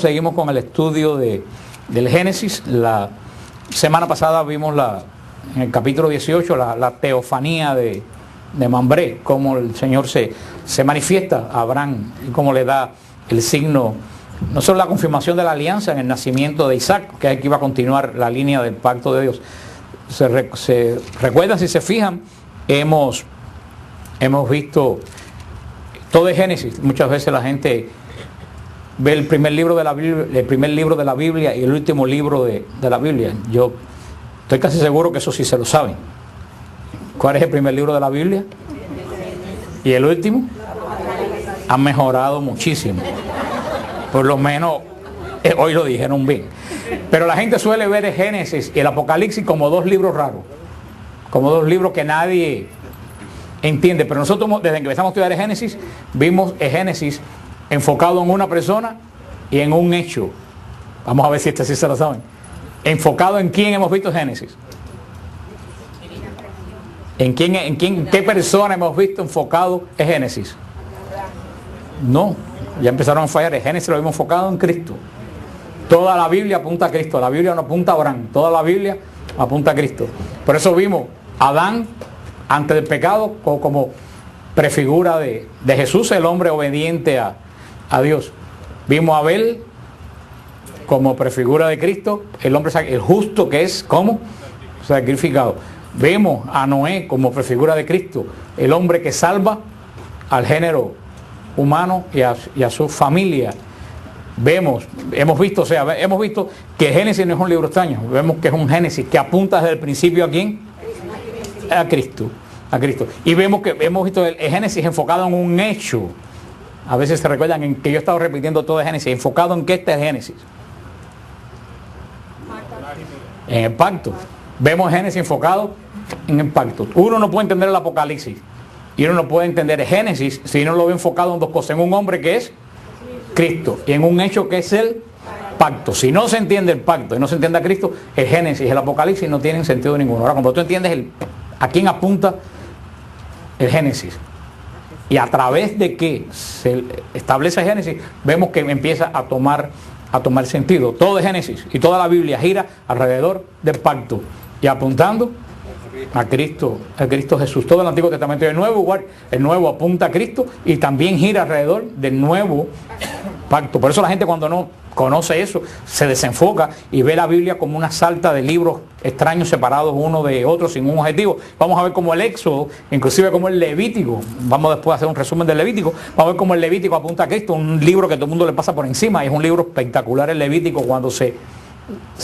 Seguimos con el estudio del Génesis. La semana pasada vimos en el capítulo 18 la teofanía de Mambré, cómo el Señor se manifiesta a Abraham y cómo le da el signo, no solo la confirmación de la alianza en el nacimiento de Isaac, que aquí iba a continuar la línea del pacto de Dios. Se recuerdan, si se fijan, hemos visto todo el Génesis. Muchas veces la gente ve el primer libro de la Biblia, y el último libro de la Biblia. Yo estoy casi seguro que eso sí se lo saben. ¿Cuál es el primer libro de la Biblia? ¿Y el último? Han mejorado muchísimo. Por lo menos hoy lo dijeron bien. Pero la gente suele ver el Génesis y el Apocalipsis como dos libros raros, como dos libros que nadie entiende. Pero nosotros, desde que empezamos a estudiar el Génesis, vimos el Génesis enfocado en una persona y en un hecho. Vamos a ver si sí se lo saben. ¿Enfocado en quién hemos visto Génesis? ¿En qué persona hemos visto enfocado el Génesis? No, ya empezaron a fallar. El Génesis lo hemos enfocado en Cristo. Toda la Biblia apunta a Cristo. La Biblia no apunta a Abraham. Toda la Biblia apunta a Cristo. Por eso vimos a Adán antes del pecado como prefigura de Jesús, el hombre obediente a Dios. Vimos a Abel como prefigura de Cristo, el hombre, el justo, que es como sacrificado. Vemos a Noé como prefigura de Cristo, el hombre que salva al género humano y a su familia. Hemos visto que Génesis no es un libro extraño. Vemos que es un Génesis que apunta desde el principio ¿a quién? A Cristo. Y vemos que hemos visto el Génesis enfocado en un hecho. A veces se recuerdan en que yo he estado repitiendo todo el Génesis. ¿Enfocado en qué está el Génesis? En el pacto. Vemos el Génesis enfocado en el pacto. Uno no puede entender el Apocalipsis y uno no puede entender el Génesis si no lo ve enfocado en dos cosas: en un hombre que es Cristo y en un hecho que es el pacto. Si no se entiende el pacto y no se entiende a Cristo, el Génesis y el Apocalipsis no tienen sentido ninguno. Ahora, cuando tú entiendes a quién apunta el Génesis y a través de qué se establece el Génesis, vemos que empieza a tomar sentido. Todo el Génesis y toda la Biblia gira alrededor del pacto y apuntando a Cristo Jesús. Todo el Antiguo Testamento y el Nuevo igual. El Nuevo apunta a Cristo y también gira alrededor del nuevo pacto. Por eso la gente, cuando no conoce eso, se desenfoca y ve la Biblia como una sarta de libros extraños separados uno de otro sin un objetivo. Vamos a ver cómo el Éxodo, inclusive como el Levítico, vamos después a hacer un resumen del Levítico, vamos a ver cómo el Levítico apunta a Cristo, un libro que todo el mundo le pasa por encima. Y es un libro espectacular el Levítico cuando se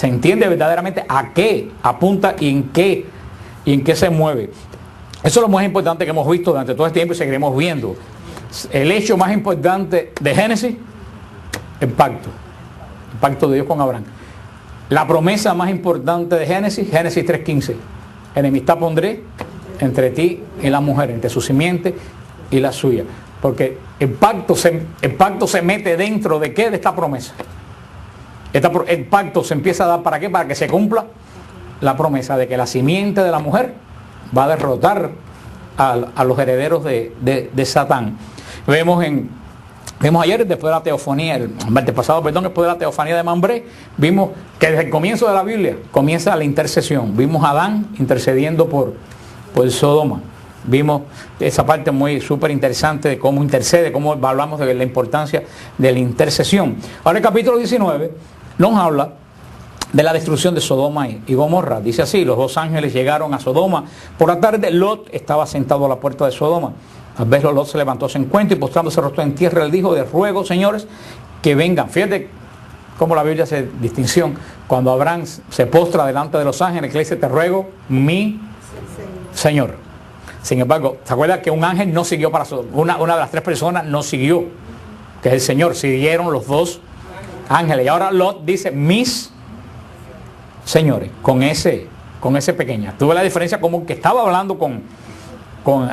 entiende verdaderamente a qué apunta y en qué se mueve. Eso es lo más importante que hemos visto durante todo este tiempo y seguiremos viendo. El hecho más importante de Génesis, el pacto de Dios con Abraham. La promesa más importante de Génesis 3:15. Enemistad pondré entre ti y la mujer, entre su simiente y la suya. Porque el pacto se mete dentro de ¿qué? De esta promesa. El pacto se empieza a dar ¿para qué? Para que se cumpla la promesa de que la simiente de la mujer va a derrotar a los herederos de Satán. Vimos ayer, después de la teofanía, después de la teofanía de Mambré, vimos que desde el comienzo de la Biblia comienza la intercesión. Vimos a Adán intercediendo por Sodoma. Vimos esa parte muy súper interesante de cómo intercede, cómo hablamos de la importancia de la intercesión. Ahora el capítulo 19 nos habla de la destrucción de Sodoma y Gomorra. Dice así: los dos ángeles llegaron a Sodoma. Por la tarde Lot estaba sentado a la puerta de Sodoma. Al verlo, Lot se levantó a su encuentro y postrándose rostro en tierra, él dijo: les ruego, señores, que vengan. Fíjate cómo la Biblia hace distinción. Cuando Abraham se postra delante de los ángeles, que le dice: te ruego, mi Señor. Sin embargo, ¿se acuerda que un ángel no siguió para Sodoma? Una de las tres personas no siguió, que es el Señor. Siguieron los dos ángeles. Y ahora Lot dice: mis señores, con ese pequeña. Tuve la diferencia como que estaba hablando con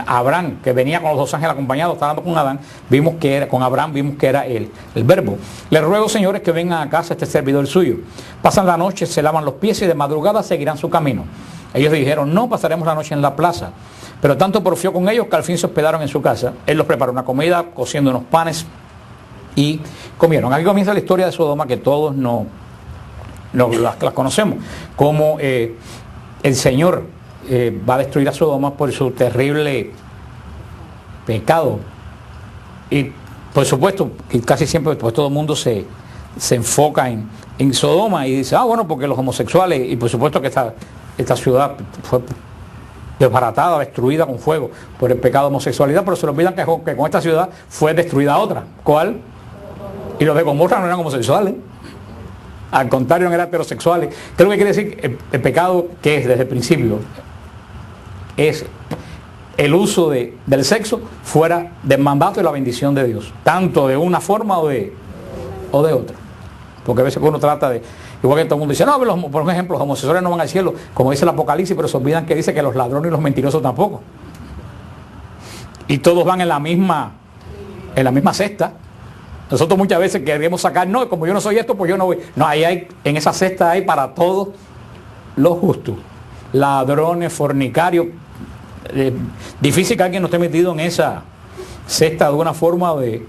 Abraham, que venía con los dos ángeles acompañados, estaba hablando con Adán, vimos que era el verbo. Les ruego, señores, que vengan a casa este servidor suyo. Pasan la noche, se lavan los pies y de madrugada seguirán su camino. Ellos dijeron: no, pasaremos la noche en la plaza. Pero tanto porfió con ellos que al fin se hospedaron en su casa. Él los preparó una comida, cociendo unos panes y comieron. Aquí comienza la historia de Sodoma, que todos las conocemos, como el Señor va a destruir a Sodoma por su terrible pecado. Y por supuesto que casi siempre pues, todo el mundo se enfoca en Sodoma y dice, bueno, porque los homosexuales, y por supuesto que esta ciudad fue desbaratada, destruida con fuego por el pecado de homosexualidad, pero se les olvidan que con esta ciudad fue destruida otra. ¿Cuál? Y los de Gomorra no eran homosexuales, al contrario, no eran heterosexuales. ¿Qué es lo que quiere decir? El pecado que es desde el principio es el uso del sexo fuera del mandato y la bendición de Dios, tanto de una forma o de otra. Porque a veces uno trata de, igual que todo el mundo dice, no, por ejemplo, los homosexuales no van al cielo, como dice el Apocalipsis, pero se olvidan que dice que los ladrones y los mentirosos tampoco. Y todos van en la misma cesta. Nosotros muchas veces queremos sacar, no, como yo no soy esto, pues yo no voy. No, en esa cesta hay para todos los justos. Ladrones, fornicarios. Difícil que alguien no esté metido en esa cesta de una forma o de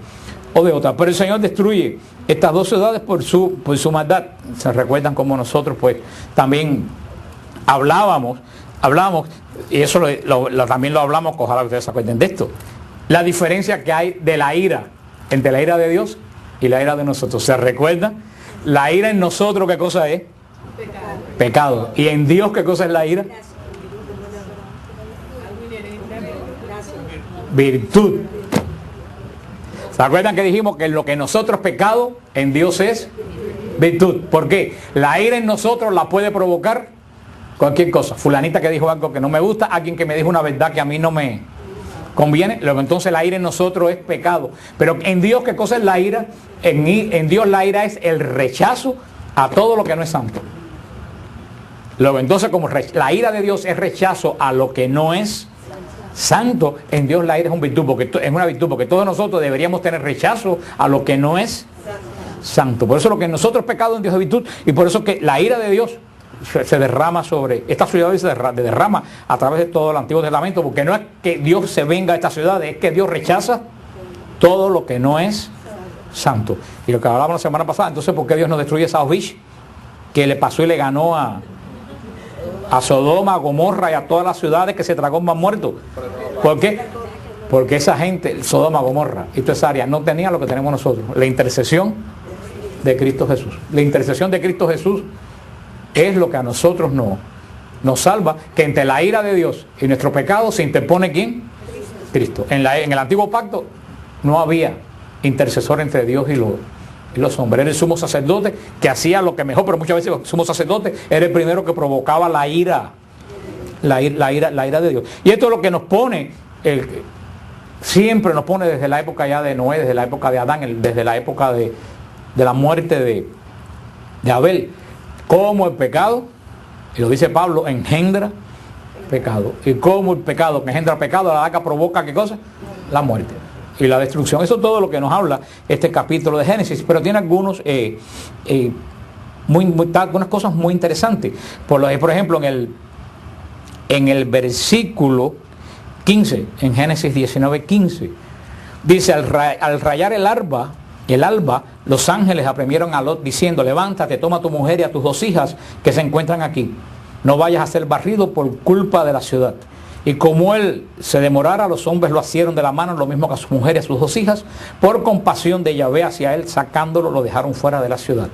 otra. Pero el Señor destruye estas dos ciudades por su maldad. Se recuerdan como nosotros pues también hablábamos, y eso también lo hablamos, ojalá ustedes se acuerden de esto. La diferencia que hay de la ira, entre la ira de Dios y la ira de nosotros. ¿Se recuerdan? La ira en nosotros, ¿qué cosa es? Pecado. ¿Y en Dios qué cosa es la ira? Virtud. ¿Se acuerdan que dijimos que lo que nosotros pecado en Dios es virtud? ¿Por qué? La ira en nosotros la puede provocar cualquier cosa. Fulanita que dijo algo que no me gusta, alguien que me dijo una verdad que a mí no me conviene, luego entonces la ira en nosotros es pecado. Pero en Dios, ¿qué cosa es la ira? En Dios la ira es el rechazo a todo lo que no es santo. Luego entonces como la ira de Dios es rechazo a lo que no es santo, en Dios la ira es una virtud, porque todos nosotros deberíamos tener rechazo a lo que no es santo. Por eso lo que en nosotros es pecado en Dios es virtud, y por eso que la ira de Dios se derrama sobre esta ciudad y se derrama a través de todo el Antiguo Testamento, porque no es que Dios se venga a esta ciudad, es que Dios rechaza todo lo que no es santo. Y lo que hablábamos la semana pasada, entonces ¿por qué Dios no destruye South Beach? Que le pasó y le ganó a Sodoma, a Gomorra y a todas las ciudades que se tragó más muertos. ¿Por qué? Porque esa gente, Sodoma, Gomorra y toda esa área no tenía lo que tenemos nosotros, la intercesión de Cristo Jesús. La intercesión de Cristo Jesús es lo que a nosotros nos salva, que entre la ira de Dios y nuestro pecado se interpone ¿quién? Cristo. En el antiguo pacto no había intercesor entre Dios y los hombres. Era el sumo sacerdote que hacía lo que mejor, pero muchas veces el sumo sacerdote era el primero que provocaba la ira de Dios. Y esto es lo que nos pone, siempre nos pone desde la época ya de Noé, desde la época de Adán, desde la época de la muerte de Abel, como el pecado, y lo dice Pablo, engendra pecado. Y como el pecado que engendra pecado, la daga provoca ¿qué cosa? La muerte y la destrucción. Eso es todo lo que nos habla este capítulo de Génesis, pero tiene algunas cosas muy interesantes. Por ejemplo, en el versículo 15, en Génesis 19:15, dice, al rayar el alba, los ángeles apremiaron a Lot diciendo, levántate, toma a tu mujer y a tus 2 hijas que se encuentran aquí. No vayas a ser barrido por culpa de la ciudad. Y como él se demorara, los hombres lo asieron de la mano, lo mismo que a su mujer y a sus 2 hijas. Por compasión de Yahvé hacia él, sacándolo, lo dejaron fuera de la ciudad.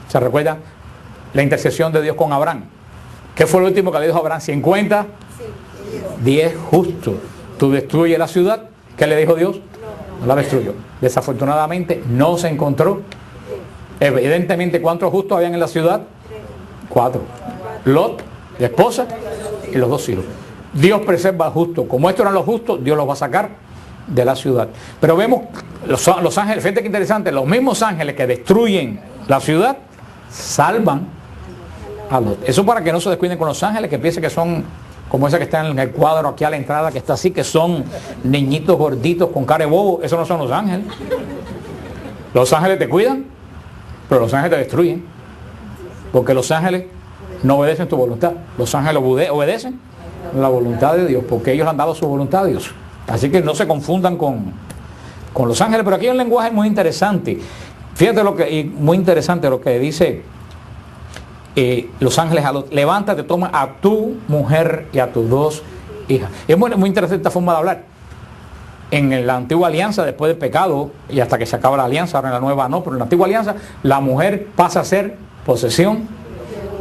¿Se recuerda la intercesión de Dios con Abraham? ¿Qué fue lo último que le dijo a Abraham? 50, 10 justos. Tú destruyes la ciudad. ¿Qué le dijo Dios? No la destruyó. Desafortunadamente no se encontró. Evidentemente, ¿cuántos justos habían en la ciudad? 4. Lot, la esposa y los 2 hijos. Dios preserva al justo. Como estos eran los justos, Dios los va a sacar de la ciudad. Pero vemos los ángeles, fíjate que interesante, los mismos ángeles que destruyen la ciudad, salvan a Lot. Eso para que no se descuiden con los ángeles, que piensen que son como esa que está en el cuadro aquí a la entrada, que está así, que son niñitos gorditos con cara de bobo. Eso no son los ángeles. Los ángeles te cuidan, pero los ángeles te destruyen, porque los ángeles no obedecen tu voluntad. Los ángeles obedecen la voluntad de Dios, porque ellos han dado su voluntad a Dios. Así que no se confundan con con los ángeles, pero aquí hay un lenguaje muy interesante. Fíjate muy interesante lo que dice los ángeles a Lot: levántate, toma a tu mujer y a tus 2 hijas. Y es muy interesante esta forma de hablar. En la antigua alianza, después del pecado, y hasta que se acaba la alianza, ahora en la nueva no, pero en la antigua alianza, la mujer pasa a ser posesión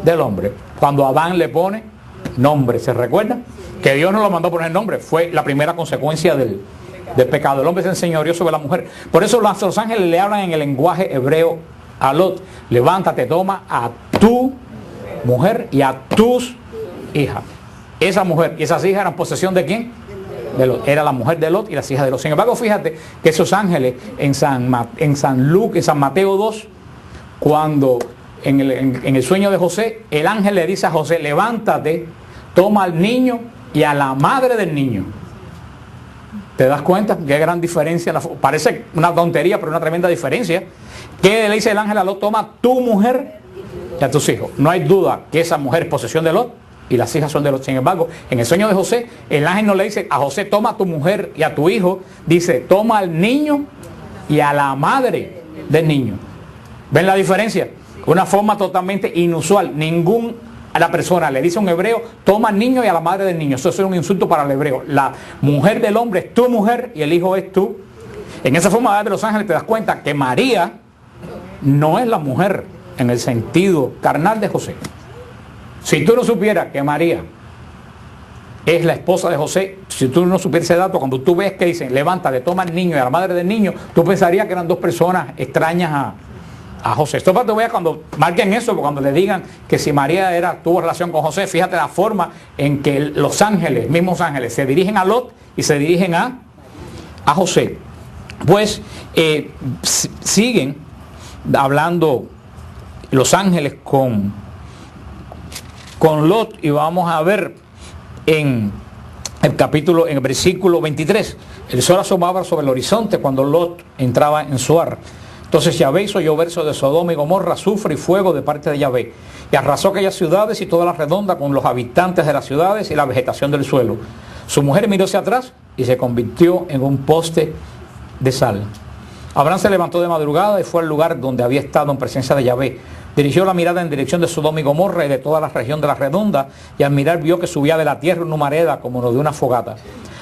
del hombre. Cuando Adán le pone nombre, ¿se recuerda? Que Dios no lo mandó poner nombre, fue la primera consecuencia del pecado. El hombre se enseñoreó sobre la mujer. Por eso los ángeles le hablan en el lenguaje hebreo a Lot: levántate, toma a tu mujer y a tus hijas. Esa mujer y esas hijas eran posesión ¿de quién? De Lot. Era la mujer de Lot y las hijas de Lot. Sin embargo, fíjate que esos ángeles en San Mateo 2, cuando en el sueño de José, el ángel le dice a José: levántate, toma al niño y a la madre del niño. ¿Te das cuenta? Qué gran diferencia. Parece una tontería, pero una tremenda diferencia. ¿Qué le dice el ángel a Lot? Toma tu mujer y a tus hijos. No hay duda que esa mujer es posesión de Lot y las hijas son de Lot. Sin embargo, en el sueño de José, el ángel no le dice a José: toma a tu mujer y a tu hijo. Dice: toma al niño y a la madre del niño. ¿Ven la diferencia? Una forma totalmente inusual. A la persona le dice a un hebreo: toma al niño y a la madre del niño. Eso es un insulto para el hebreo. La mujer del hombre es tu mujer y el hijo es tú. En esa forma de los ángeles te das cuenta que María no es la mujer en el sentido carnal de José. Si tú no supieras que María es la esposa de José, si tú no supieras ese dato, cuando tú ves que dicen levántate, toma al niño y a la madre del niño, tú pensarías que eran 2 personas extrañas a José. Esto para que tú veas, cuando marquen eso, cuando le digan que si María tuvo relación con José, fíjate la forma en que los ángeles, mismos ángeles, se dirigen a Lot y se dirigen a José. Pues siguen hablando los ángeles con Lot, y vamos a ver en el versículo 23, el sol asomaba sobre el horizonte cuando Lot entraba en Zoar. Entonces Yahvé hizo llover sobre Sodoma y Gomorra azufre y fuego de parte de Yahvé, y arrasó aquellas ciudades y toda la redonda con los habitantes de las ciudades y la vegetación del suelo. Su mujer miró hacia atrás y se convirtió en un poste de sal. Abraham se levantó de madrugada y fue al lugar donde había estado en presencia de Yahvé. Dirigió la mirada en dirección de Sodoma y Gomorra y de toda la región de la redonda, y al mirar vio que subía de la tierra una humareda como lo de una fogata.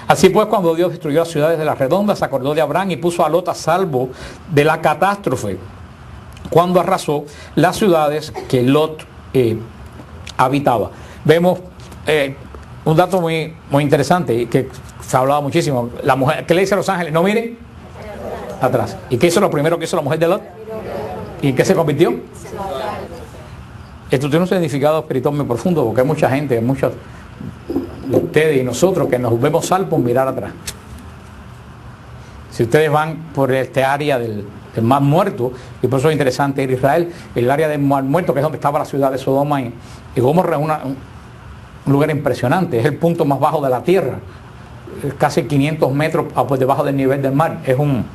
Así pues, cuando Dios destruyó las ciudades de la redonda, se acordó de Abraham y puso a Lot a salvo de la catástrofe, cuando arrasó las ciudades que Lot habitaba. Vemos un dato muy interesante y que se ha hablado muchísimo. La mujer, ¿qué le dice a los ángeles? No miren atrás. ¿Y qué hizo lo primero que hizo la mujer de Lot? ¿Y en qué se convirtió? Esto tiene un significado espiritual muy profundo, porque hay mucha gente, muchos de ustedes y nosotros, que nos vemos salvos mirar atrás. Si ustedes van por este área del Mar Muerto, y por eso es interesante ir a Israel, el área del Mar Muerto, que es donde estaba la ciudad de Sodoma y Gomorra, un lugar impresionante, es el punto más bajo de la tierra, casi 500 metros por debajo del nivel del mar. Es un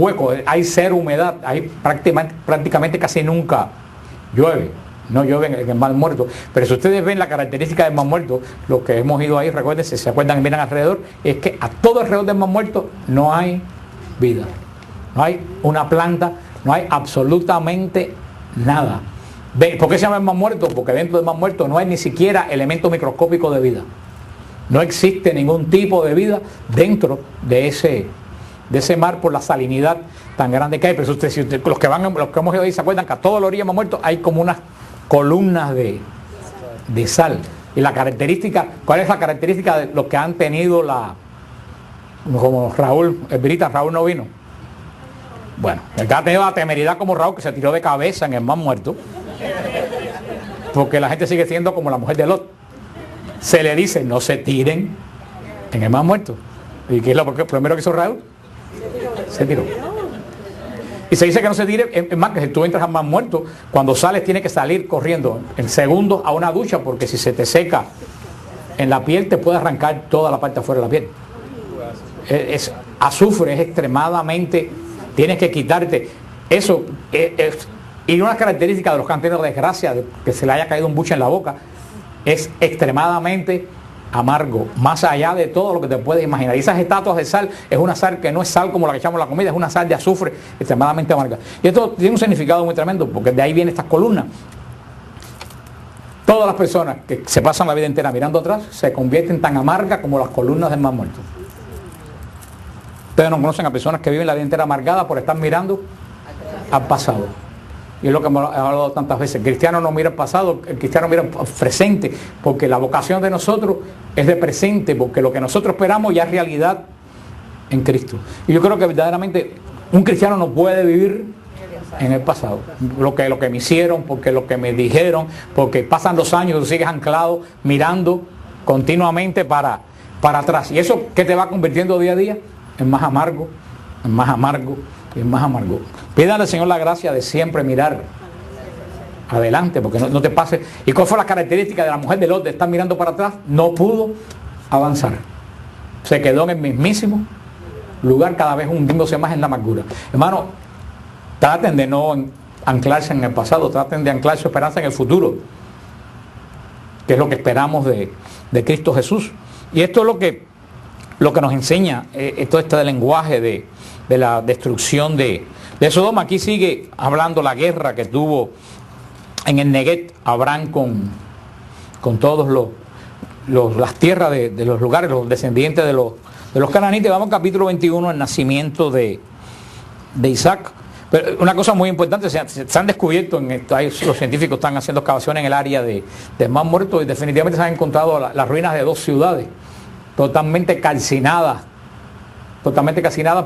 hueco, hay cero humedad, hay prácticamente casi nunca llueve. No llueve en el Mar Muerto. Pero si ustedes ven la característica del Mar Muerto, los que hemos ido ahí, recuerden, si se acuerdan y miran alrededor, es que a todo alrededor del Mar Muerto no hay vida. No hay una planta, no hay absolutamente nada. ¿Por qué se llama el Mar Muerto? Porque dentro del Mar Muerto no hay ni siquiera elemento microscópico de vida. No existe ningún tipo de vida dentro de ese mar, por la salinidad tan grande que hay. Pero si los que hemos ido ahí se acuerdan que a toda la orilla del Mar Muerto hay como unas columnas de sal. Y la característica, ¿cuál es la característica de los que han tenido como Raúl, Raúl no vino? Bueno, el que ha tenido la temeridad como Raúl, que se tiró de cabeza en el Mar Muerto, porque la gente sigue siendo como la mujer de Lot. Se le dice: no se tiren en el Mar Muerto. ¿Y qué es lo primero que hizo Raúl? Se tiró. Y se dice que no se tire, es más, que si tú entras al Mar Muerto, cuando sales tienes que salir corriendo en segundos a una ducha, porque si se te seca en la piel te puede arrancar toda la parte afuera de la piel. Es azufre, es extremadamente, tienes que quitarte. Eso y una característica de los que han tenido desgracia de que se le haya caído un buche en la boca, es extremadamente amargo, más allá de todo lo que te puedes imaginar. Y esas estatuas de sal es una sal que no es sal como la que echamos en la comida, es una sal de azufre extremadamente amarga. Y esto tiene un significado muy tremendo, porque de ahí vienen estas columnas. Todas las personas que se pasan la vida entera mirando atrás se convierten tan amargas como las columnas del Mar Muerto. Ustedes no conocen a personas que viven la vida entera amargada por estar mirando al pasado. Y es lo que hemos hablado tantas veces. El cristiano no mira el pasado, el cristiano mira el presente, porque la vocación de nosotros es de presente, porque lo que nosotros esperamos ya es realidad en Cristo. Y yo creo que verdaderamente un cristiano no puede vivir en el pasado. Lo que me hicieron, porque lo que me dijeron, porque pasan los años y tú sigues anclado, mirando continuamente para atrás. Y eso que te va convirtiendo día a día en más amargo, en más amargo, y en más amargo. Pídale al Señor la gracia de siempre mirar adelante, porque no te pase. ¿Y cuál fue la característica de la mujer de Lot de estar mirando para atrás? No pudo avanzar. Se quedó en el mismísimo lugar, cada vez hundiéndose más en la amargura. Hermano, traten de no anclarse en el pasado, traten de anclar su esperanza en el futuro, que es lo que esperamos de Cristo Jesús. Y esto es lo que nos enseña todo este lenguaje de la destrucción de Sodoma. Aquí sigue hablando la guerra que tuvo en el Neguet Abraham con todos las tierras de los lugares, los descendientes de los cananitas. Vamos al capítulo 21, el nacimiento de Isaac. Pero una cosa muy importante, se han descubierto, los científicos están haciendo excavaciones en el área del Mar Muerto y definitivamente se han encontrado las ruinas de 2 ciudades totalmente calcinadas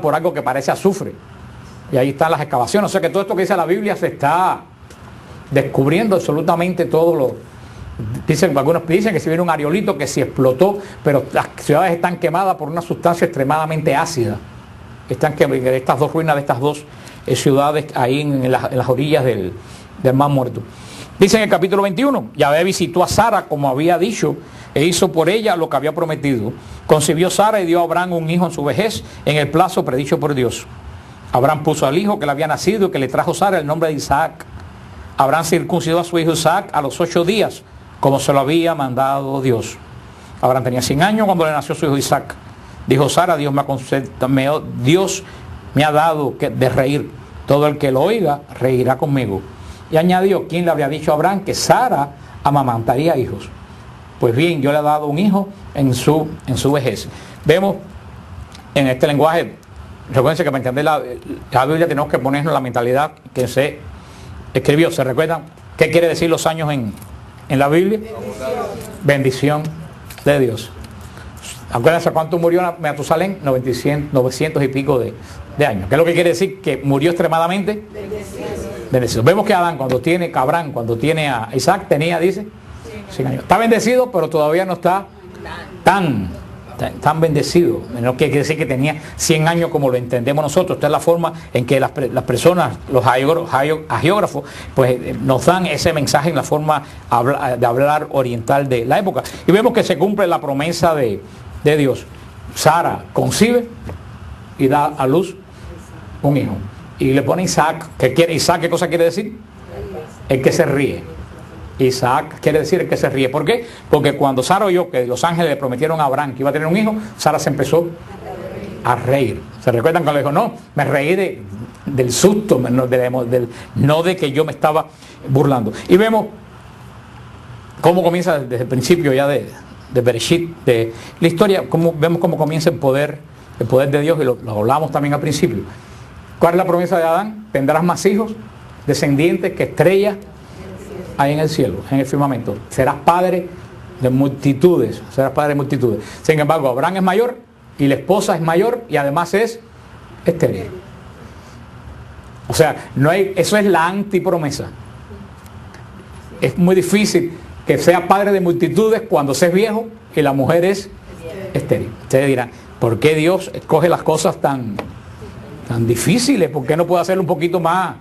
por algo que parece azufre. Y ahí están las excavaciones. O sea que todo esto que dice la Biblia se está descubriendo absolutamente todo algunos dicen que si viene un areolito que se explotó, pero las ciudades están quemadas por una sustancia extremadamente ácida. Están estas 2 ruinas de estas 2 ciudades ahí en las orillas del Mar Muerto. Dice en el capítulo 21, Yahvé visitó a Sara como había dicho e hizo por ella lo que había prometido. Concibió Sara y dio a Abraham un hijo en su vejez en el plazo predicho por Dios. Abraham puso al hijo que le había nacido y que le trajo Sara el nombre de Isaac. Abraham circuncidó a su hijo Isaac a los 8 días, como se lo había mandado Dios. Abraham tenía 100 años cuando le nació su hijo Isaac. Dijo Sara, Dios me ha dado de reír. Todo el que lo oiga reirá conmigo. Y añadió, ¿quién le habría dicho a Abraham que Sara amamantaría hijos? Pues bien, yo le he dado un hijo en su vejez. Vemos en este lenguaje, recuerden que para entender la Biblia tenemos que ponernos la mentalidad que se escribió. ¿Se recuerdan qué quiere decir los años en la Biblia? Bendición de Dios. Acuérdense cuánto murió Matusalén, 900 y pico de años. ¿Qué es lo que quiere decir? Que murió extremadamente bendecido. Vemos que Abraham cuando tiene a Isaac tenía, dice, 100 años. Está bendecido, pero todavía no está tan bendecido. No quiere decir que tenía 100 años como lo entendemos nosotros. Esta es la forma en que las personas, los hagiógrafos, pues nos dan ese mensaje en la forma de hablar oriental de la época. Y vemos que se cumple la promesa de Dios. Sara concibe y da a luz un hijo. Y le pone Isaac. Isaac, ¿qué cosa quiere decir? El que se ríe. Isaac quiere decir el que se ríe. ¿Por qué? Porque cuando Sara oyó que los ángeles le prometieron a Abraham que iba a tener un hijo, Sara se empezó a reír. ¿Se recuerdan cuando le dijo, no, me reí del susto, no de que yo me estaba burlando? Y vemos cómo comienza desde el principio ya de Bereshit, de la historia, vemos cómo comienza el poder de Dios, y lo hablamos también al principio. ¿Cuál es la promesa de Adán? Tendrás más hijos, descendientes que estrellas ahí en el cielo, en el firmamento. Serás padre de multitudes, Sin embargo, Abraham es mayor y la esposa es mayor y además es estéril. O sea, eso es la antipromesa. Es muy difícil que sea padre de multitudes cuando se es viejo y la mujer es estéril. Ustedes dirán, ¿por qué Dios escoge las cosas tan difíciles? ¿Por qué no puede hacerlo un poquito más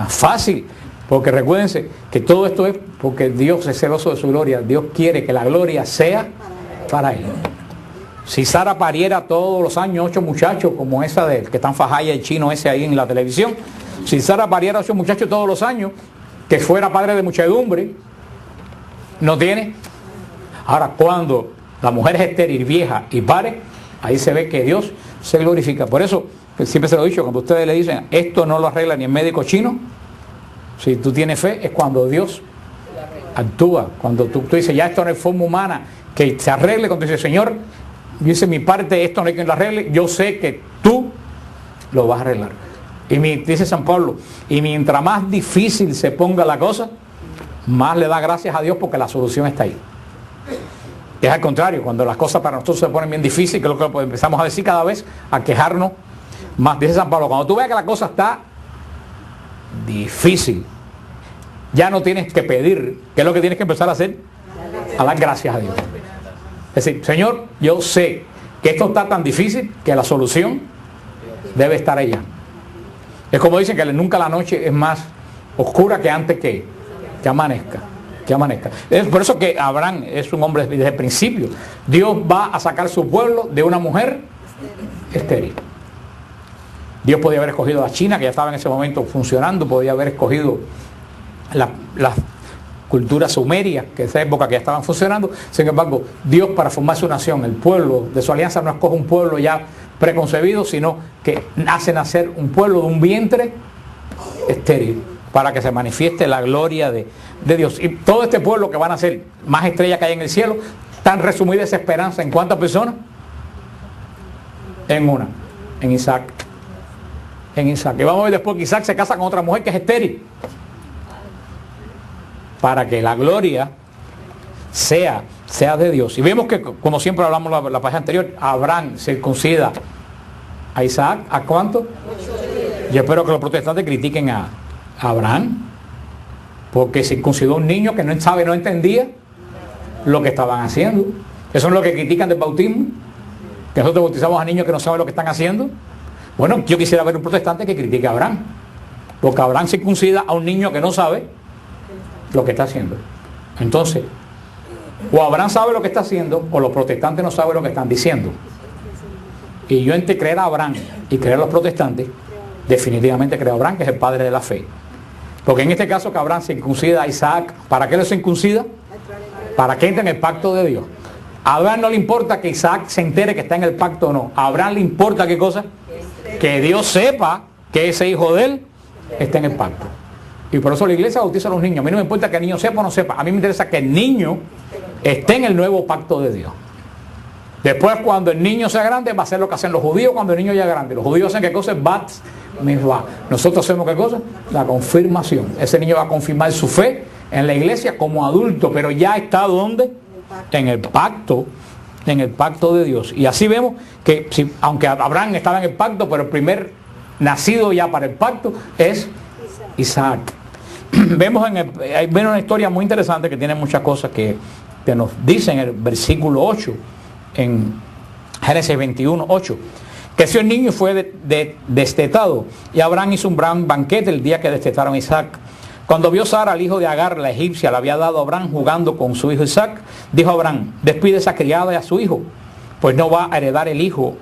fácil? Porque recuérdense que todo esto es porque Dios es celoso de su gloria. Dios quiere que la gloria sea para Él. Si Sara pariera todos los años 8 muchachos, como esa del que está en Fajaya, el chino ese ahí en la televisión, si Sara pariera 8 muchachos todos los años, que fuera padre de muchedumbre, no tiene. Ahora, cuando la mujer es estéril, vieja y pare, ahí se ve que Dios se glorifica. Por eso, siempre se lo he dicho, cuando ustedes le dicen, esto no lo arregla ni el médico chino, si tú tienes fe, es cuando Dios actúa. Cuando tú dices, ya esto no es forma humana, que se arregle, cuando dices, Señor, yo hice mi parte, esto no hay quien lo arregle, yo sé que tú lo vas a arreglar. Y dice San Pablo, y mientras más difícil se ponga la cosa, más le da gracias a Dios porque la solución está ahí. Es al contrario, cuando las cosas para nosotros se ponen bien difíciles, que es lo que empezamos a decir cada vez, a quejarnos más. Dice San Pablo, cuando tú veas que la cosa está difícil, ya no tienes que pedir, ¿qué es lo que tienes que empezar a hacer? A dar gracias a Dios. Es decir, Señor, yo sé que esto está tan difícil que la solución debe estar allá. Es como dicen que nunca la noche es más oscura que antes que amanezca. Que amanezca. Es por eso que Abraham es un hombre desde el principio. Dios va a sacar su pueblo de una mujer estéril. Dios podía haber escogido a China, que ya estaba en ese momento funcionando, podía haber escogido las culturas sumerias, que en esa época que ya estaban funcionando. Sin embargo, Dios, para formar su nación, el pueblo de su alianza, no escoge un pueblo ya preconcebido, sino que hace nacer un pueblo de un vientre estéril, para que se manifieste la gloria de Dios. Y todo este pueblo que van a ser más estrellas que hay en el cielo, tan resumida esa esperanza, ¿en cuántas personas? En una, en Isaac. En Isaac. Y vamos a ver después que Isaac se casa con otra mujer que es estéril, para que la gloria sea de Dios. Y vemos que, como siempre hablamos la página anterior, Abraham circuncida a Isaac, ¿a cuánto? Yo espero que los protestantes critiquen a Abraham, porque circuncidó a un niño que no entendía lo que estaban haciendo. Eso es lo que critican del bautismo, que nosotros bautizamos a niños que no saben lo que están haciendo. Bueno, yo quisiera ver un protestante que critique a Abraham, porque Abraham circuncida a un niño que no sabe lo que está haciendo. Entonces, o Abraham sabe lo que está haciendo, o los protestantes no saben lo que están diciendo. Y yo, entre creer a Abraham y creer a los protestantes, definitivamente creo a Abraham, que es el padre de la fe. Porque en este caso que Abraham circuncida a Isaac, ¿para qué lo circuncida? Para que entre en el pacto de Dios. A Abraham no le importa que Isaac se entere que está en el pacto o no. A Abraham le importa, ¿qué cosa? Que Dios sepa que ese hijo de él está en el pacto. Y por eso la iglesia bautiza a los niños. A mí no me importa que el niño sepa o no sepa. A mí me interesa que el niño esté en el nuevo pacto de Dios. Después, cuando el niño sea grande, va a hacer lo que hacen los judíos cuando el niño ya es grande. Los judíos hacen, ¿qué cosa? Bat mitzvah. Nosotros hacemos, ¿qué cosa? La confirmación. Ese niño va a confirmar su fe en la iglesia como adulto, pero ya está ¿dónde? En el pacto de Dios. Y así vemos que, aunque Abraham estaba en el pacto, pero el primer nacido ya para el pacto es Isaac. Vemos una historia muy interesante que tiene muchas cosas que nos dice en el versículo 8, en Génesis 21, 8, que si el niño fue destetado, y Abraham hizo un gran banquete el día que destetaron a Isaac. Cuando vio Sara al hijo de Agar, la egipcia, le había dado a Abraham jugando con su hijo Isaac, dijo Abraham, despide a esa criada y a su hijo, pues no va a heredar el hijo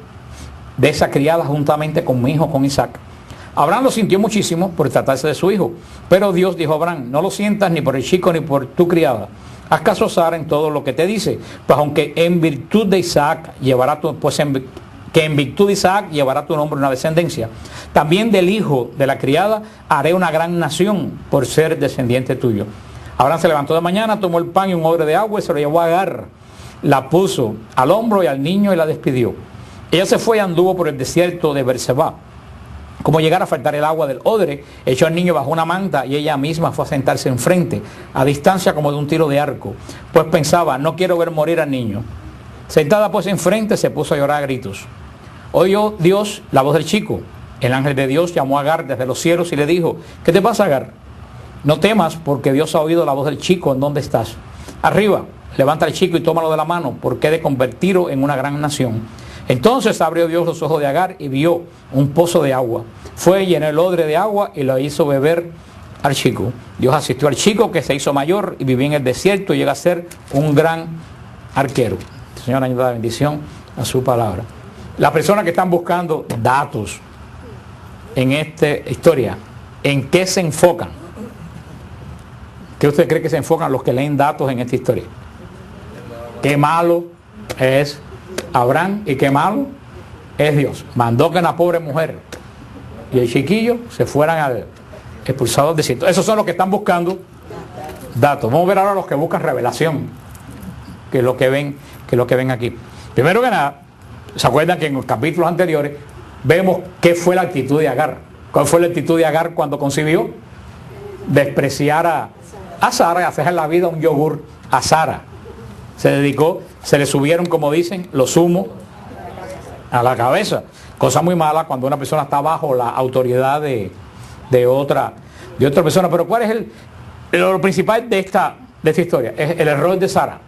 de esa criada juntamente con mi hijo, con Isaac. Abraham lo sintió muchísimo por tratarse de su hijo, pero Dios dijo a Abraham, no lo sientas ni por el chico ni por tu criada. Haz caso a Sara en todo lo que te dice, pues aunque en virtud de Isaac llevará tu, en virtud de Isaac llevará tu nombre una descendencia. También del hijo de la criada haré una gran nación por ser descendiente tuyo. Abraham se levantó de mañana, tomó el pan y un odre de agua y se lo llevó a Agar. La puso al hombro y al niño y la despidió. Ella se fue y anduvo por el desierto de Berseba. Como llegara a faltar el agua del odre, echó al niño bajo una manta y ella misma fue a sentarse enfrente, a distancia como de un tiro de arco. Pues pensaba, no quiero ver morir al niño. Sentada pues enfrente se puso a llorar a gritos. Oyó Dios la voz del chico. El ángel de Dios llamó a Agar desde los cielos y le dijo, ¿qué te pasa, Agar? No temas, porque Dios ha oído la voz del chico en donde estás. Arriba, levanta al chico y tómalo de la mano, porque he de convertirlo en una gran nación. Entonces abrió Dios los ojos de Agar y vio un pozo de agua. Fue y llenó el odre de agua y lo hizo beber al chico. Dios asistió al chico, que se hizo mayor y vivía en el desierto y llega a ser un gran arquero. Señor, añada bendición a su palabra. Las personas que están buscando datos en esta historia, ¿en qué se enfocan? ¿Qué usted cree que se enfocan los que leen datos en esta historia? qué malo es Abraham y qué malo es Dios. Mandó que una pobre mujer y el chiquillo se fueran al expulsado del desierto. Esos son los que están buscando datos. Vamos a ver ahora los que buscan revelación, que es lo que ven aquí. Primero que nada, ¿se acuerdan que en los capítulos anteriores vemos qué fue la actitud de Agar? ¿Cuál fue la actitud de Agar cuando concibió? Despreciar a Sara y hacer en la vida un yogur a Sara. Se dedicó, se le subieron, como dicen, los humos a la cabeza. Cosa muy mala cuando una persona está bajo la autoridad de otra persona. Pero ¿cuál es lo principal de esta historia? Es el error de Sara.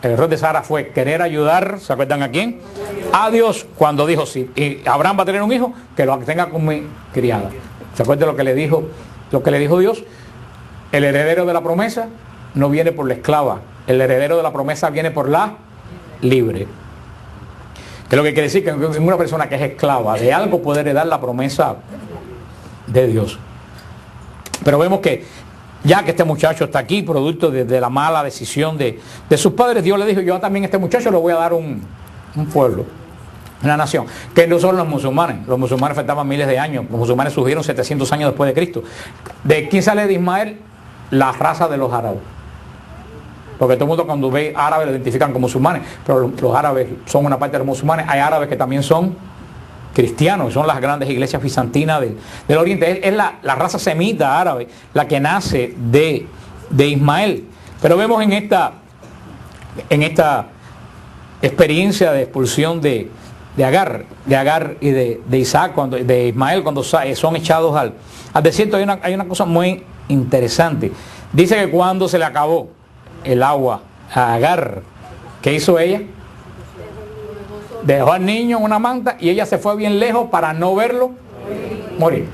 El error de Sara fue querer ayudar, ¿se acuerdan a quién? A Dios, cuando dijo, sí, y Abraham va a tener un hijo, que lo tenga con mi criada. ¿Se acuerdan lo que le dijo Dios? El heredero de la promesa no viene por la esclava, el heredero de la promesa viene por la libre. Que es lo que quiere decir que una persona que es esclava de algo puede heredar la promesa de Dios. Pero vemos que ya que este muchacho está aquí, producto de la mala decisión de sus padres, Dios le dijo, yo también a este muchacho le voy a dar un pueblo, una nación, que no son los musulmanes. Los musulmanes faltaban miles de años, los musulmanes surgieron 700 años después de Cristo. ¿De quién sale de Ismael? La raza de los árabes. Porque todo el mundo cuando ve árabes lo identifican como musulmanes, pero los árabes son una parte de los musulmanes. Hay árabes que también son cristianos, son las grandes iglesias bizantinas del Oriente. Es la raza semita árabe la que nace de Ismael. Pero vemos en esta experiencia de expulsión de Agar y de Isaac, de Ismael, cuando son echados al desierto, hay una cosa muy interesante. Dice que cuando se le acabó el agua a Agar, ¿qué hizo ella? Dejó al niño en una manta y ella se fue bien lejos para no verlo morir.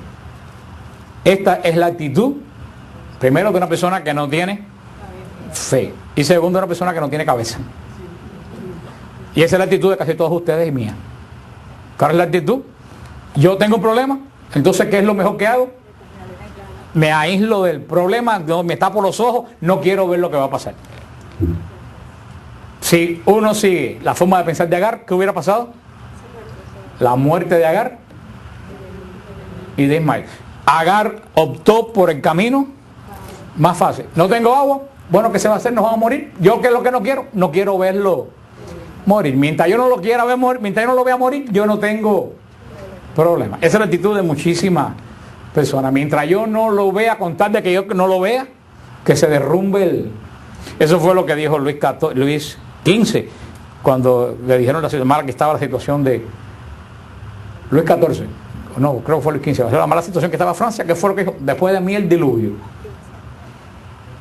Esta es la actitud, primero, de una persona que no tiene fe, y segundo, de una persona que no tiene cabeza. Y esa es la actitud de casi todos ustedes y mía. ¿Cuál es la actitud? Yo tengo un problema, entonces ¿qué es lo mejor que hago? Me aíslo del problema, me tapo los ojos, no quiero ver lo que va a pasar. Si uno sigue la forma de pensar de Agar, ¿qué hubiera pasado? La muerte de Agar y de Ismael. Agar optó por el camino más fácil. No tengo agua, bueno, ¿qué se va a hacer? Nos vamos a morir. Yo, ¿qué es lo que no quiero verlo morir. Mientras yo no lo quiera ver morir, mientras yo no lo vea morir, yo no tengo problema. Esa es la actitud de muchísimas personas. Mientras yo no lo vea, con tal de que yo no lo vea, que se derrumbe Eso fue lo que dijo Luis XV, cuando le dijeron la mala que estaba la situación de Luis XIV. No, creo que fue Luis XV. La mala situación que estaba Francia, que fue lo que dijo, después de mí el diluvio.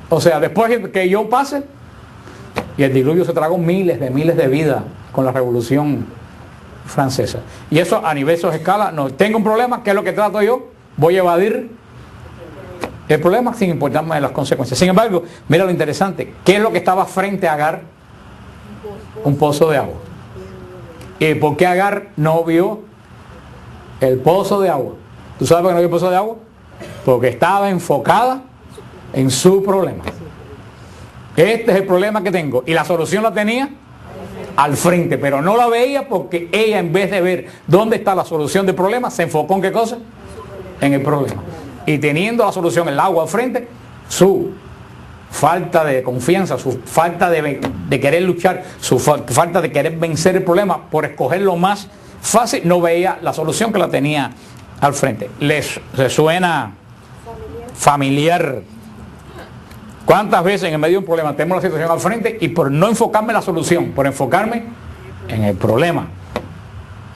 O sea, después que yo pase, y el diluvio se tragó miles de vidas con la Revolución Francesa. Y eso a nivel de escala, no. Tengo un problema, ¿qué es lo que trato yo? Voy a evadir el problema sin importarme de las consecuencias. Sin embargo, mira lo interesante, ¿qué es lo que estaba frente a Agar? Un pozo de agua. ¿Y por qué Agar no vio el pozo de agua? ¿Tú sabes por qué no vio el pozo de agua? Porque estaba enfocada en su problema. Este es el problema que tengo. Y la solución la tenía al frente, pero no la veía porque ella, en vez de ver dónde está la solución del problema, se enfocó en ¿qué cosa? En el problema. Y teniendo la solución, el agua al frente, su falta de confianza, su falta de querer luchar, su falta de querer vencer el problema por escoger lo más fácil, no veía la solución que la tenía al frente. ¿Les suena familiar? ¿Cuántas veces en medio de un problema tenemos la situación al frente y por no enfocarme en la solución, por enfocarme en el problema,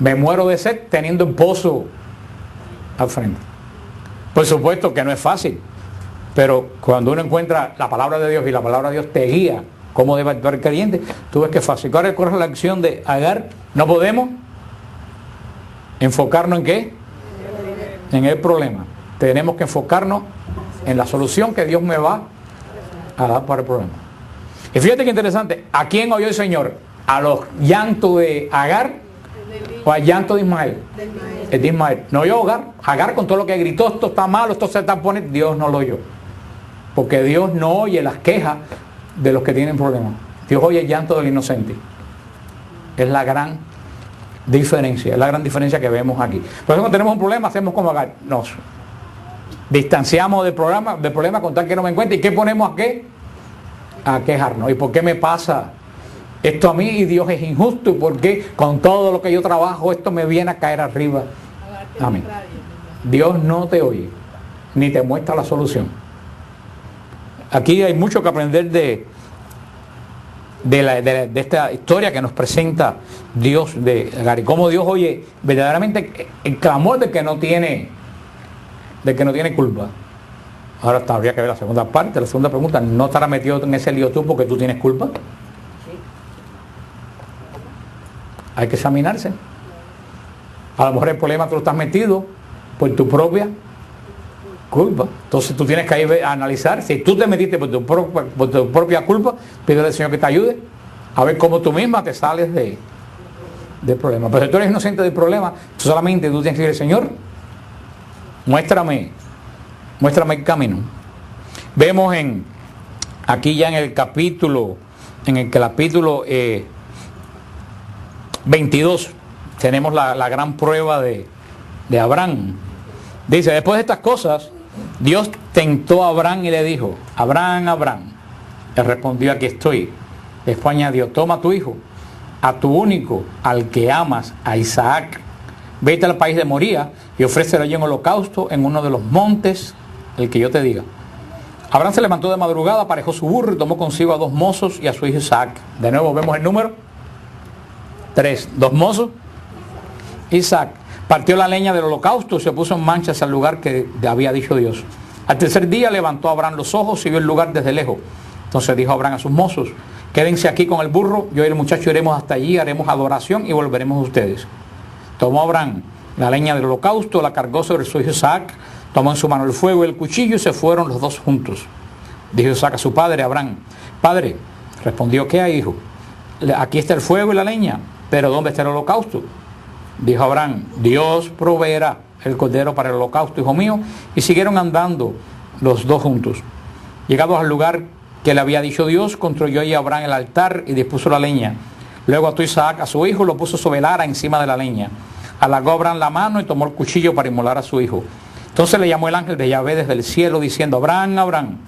me muero de sed teniendo un pozo al frente? Por supuesto que no es fácil, pero cuando uno encuentra la palabra de Dios y la palabra de Dios te guía cómo debe actuar el creyente, tú ves que es fácil. ¿Cuál es la acción de Agar? No podemos enfocarnos en ¿qué? En el problema. Tenemos que enfocarnos en la solución que Dios me va a dar para el problema. Y fíjate que interesante, ¿a quién oyó el Señor? ¿A los llantos de Agar o al llanto de Ismael? El de Ismael. No oyó Agar con todo lo que gritó, esto está malo, esto se está poniendo. Dios no lo oyó. Porque Dios no oye las quejas de los que tienen problemas. Dios oye el llanto del inocente. Es la gran diferencia, es la gran diferencia que vemos aquí. Por eso cuando tenemos un problema, hacemos como Agar, nos distanciamos del problema con tal que no me encuentre. ¿Y qué ponemos a qué? A quejarnos. ¿Y por qué me pasa esto a mí y Dios es injusto? ¿Y por qué con todo lo que yo trabajo esto me viene a caer arriba a mí? Dios no te oye, ni te muestra la solución. Aquí hay mucho que aprender de esta historia que nos presenta Dios de Agar, y cómo Dios oye verdaderamente el clamor de que no tiene culpa. Ahora habría que ver la segunda parte, la segunda pregunta: ¿no estarás metido en ese lío tú porque tú tienes culpa? Hay que examinarse. A lo mejor el problema tú lo estás metido por tu propia culpa. Entonces tú tienes que ir a analizar. Si tú te metiste por tu propia culpa, pídele al Señor que te ayude a ver cómo tú misma te sales del problema. Pero si tú eres inocente del problema, solamente tú tienes que decir: Señor, muéstrame el camino. Vemos aquí ya en el capítulo 22, tenemos la gran prueba de Abraham. Dice: después de estas cosas, Dios tentó a Abraham y le dijo: Abraham, Abraham. Él respondió: aquí estoy. Después añadió: toma a tu hijo, a tu único, al que amas, a Isaac. Vete al país de Moría y ofrécelo allí en holocausto en uno de los montes, el que yo te diga. Abraham se levantó de madrugada, aparejó su burro y tomó consigo a 2 mozos y a su hijo Isaac. De nuevo vemos el número 3, 2 mozos, Isaac. Partió la leña del holocausto y se puso en marcha hacia el lugar que había dicho Dios. Al tercer día levantó Abraham los ojos y vio el lugar desde lejos. Entonces dijo Abraham a sus mozos: quédense aquí con el burro, yo y el muchacho iremos hasta allí, haremos adoración y volveremos a ustedes. Tomó Abraham la leña del holocausto, la cargó sobre su hijo Isaac, tomó en su mano el fuego y el cuchillo y se fueron los 2 juntos. Dijo Isaac a su padre Abraham: Padre. Respondió: ¿qué hay, hijo? Aquí está el fuego y la leña, pero ¿dónde está el holocausto? Dijo Abraham: Dios proveerá el cordero para el holocausto, hijo mío. Y siguieron andando los 2 juntos. Llegados al lugar que le había dicho Dios, construyó allí Abraham el altar y dispuso la leña. Luego ató Isaac a su hijo, lo puso sobre el ara encima de la leña. Alargó Abraham la mano y tomó el cuchillo para inmolar a su hijo. Entonces le llamó el ángel de Yahvé desde el cielo, diciendo: Abraham, Abraham.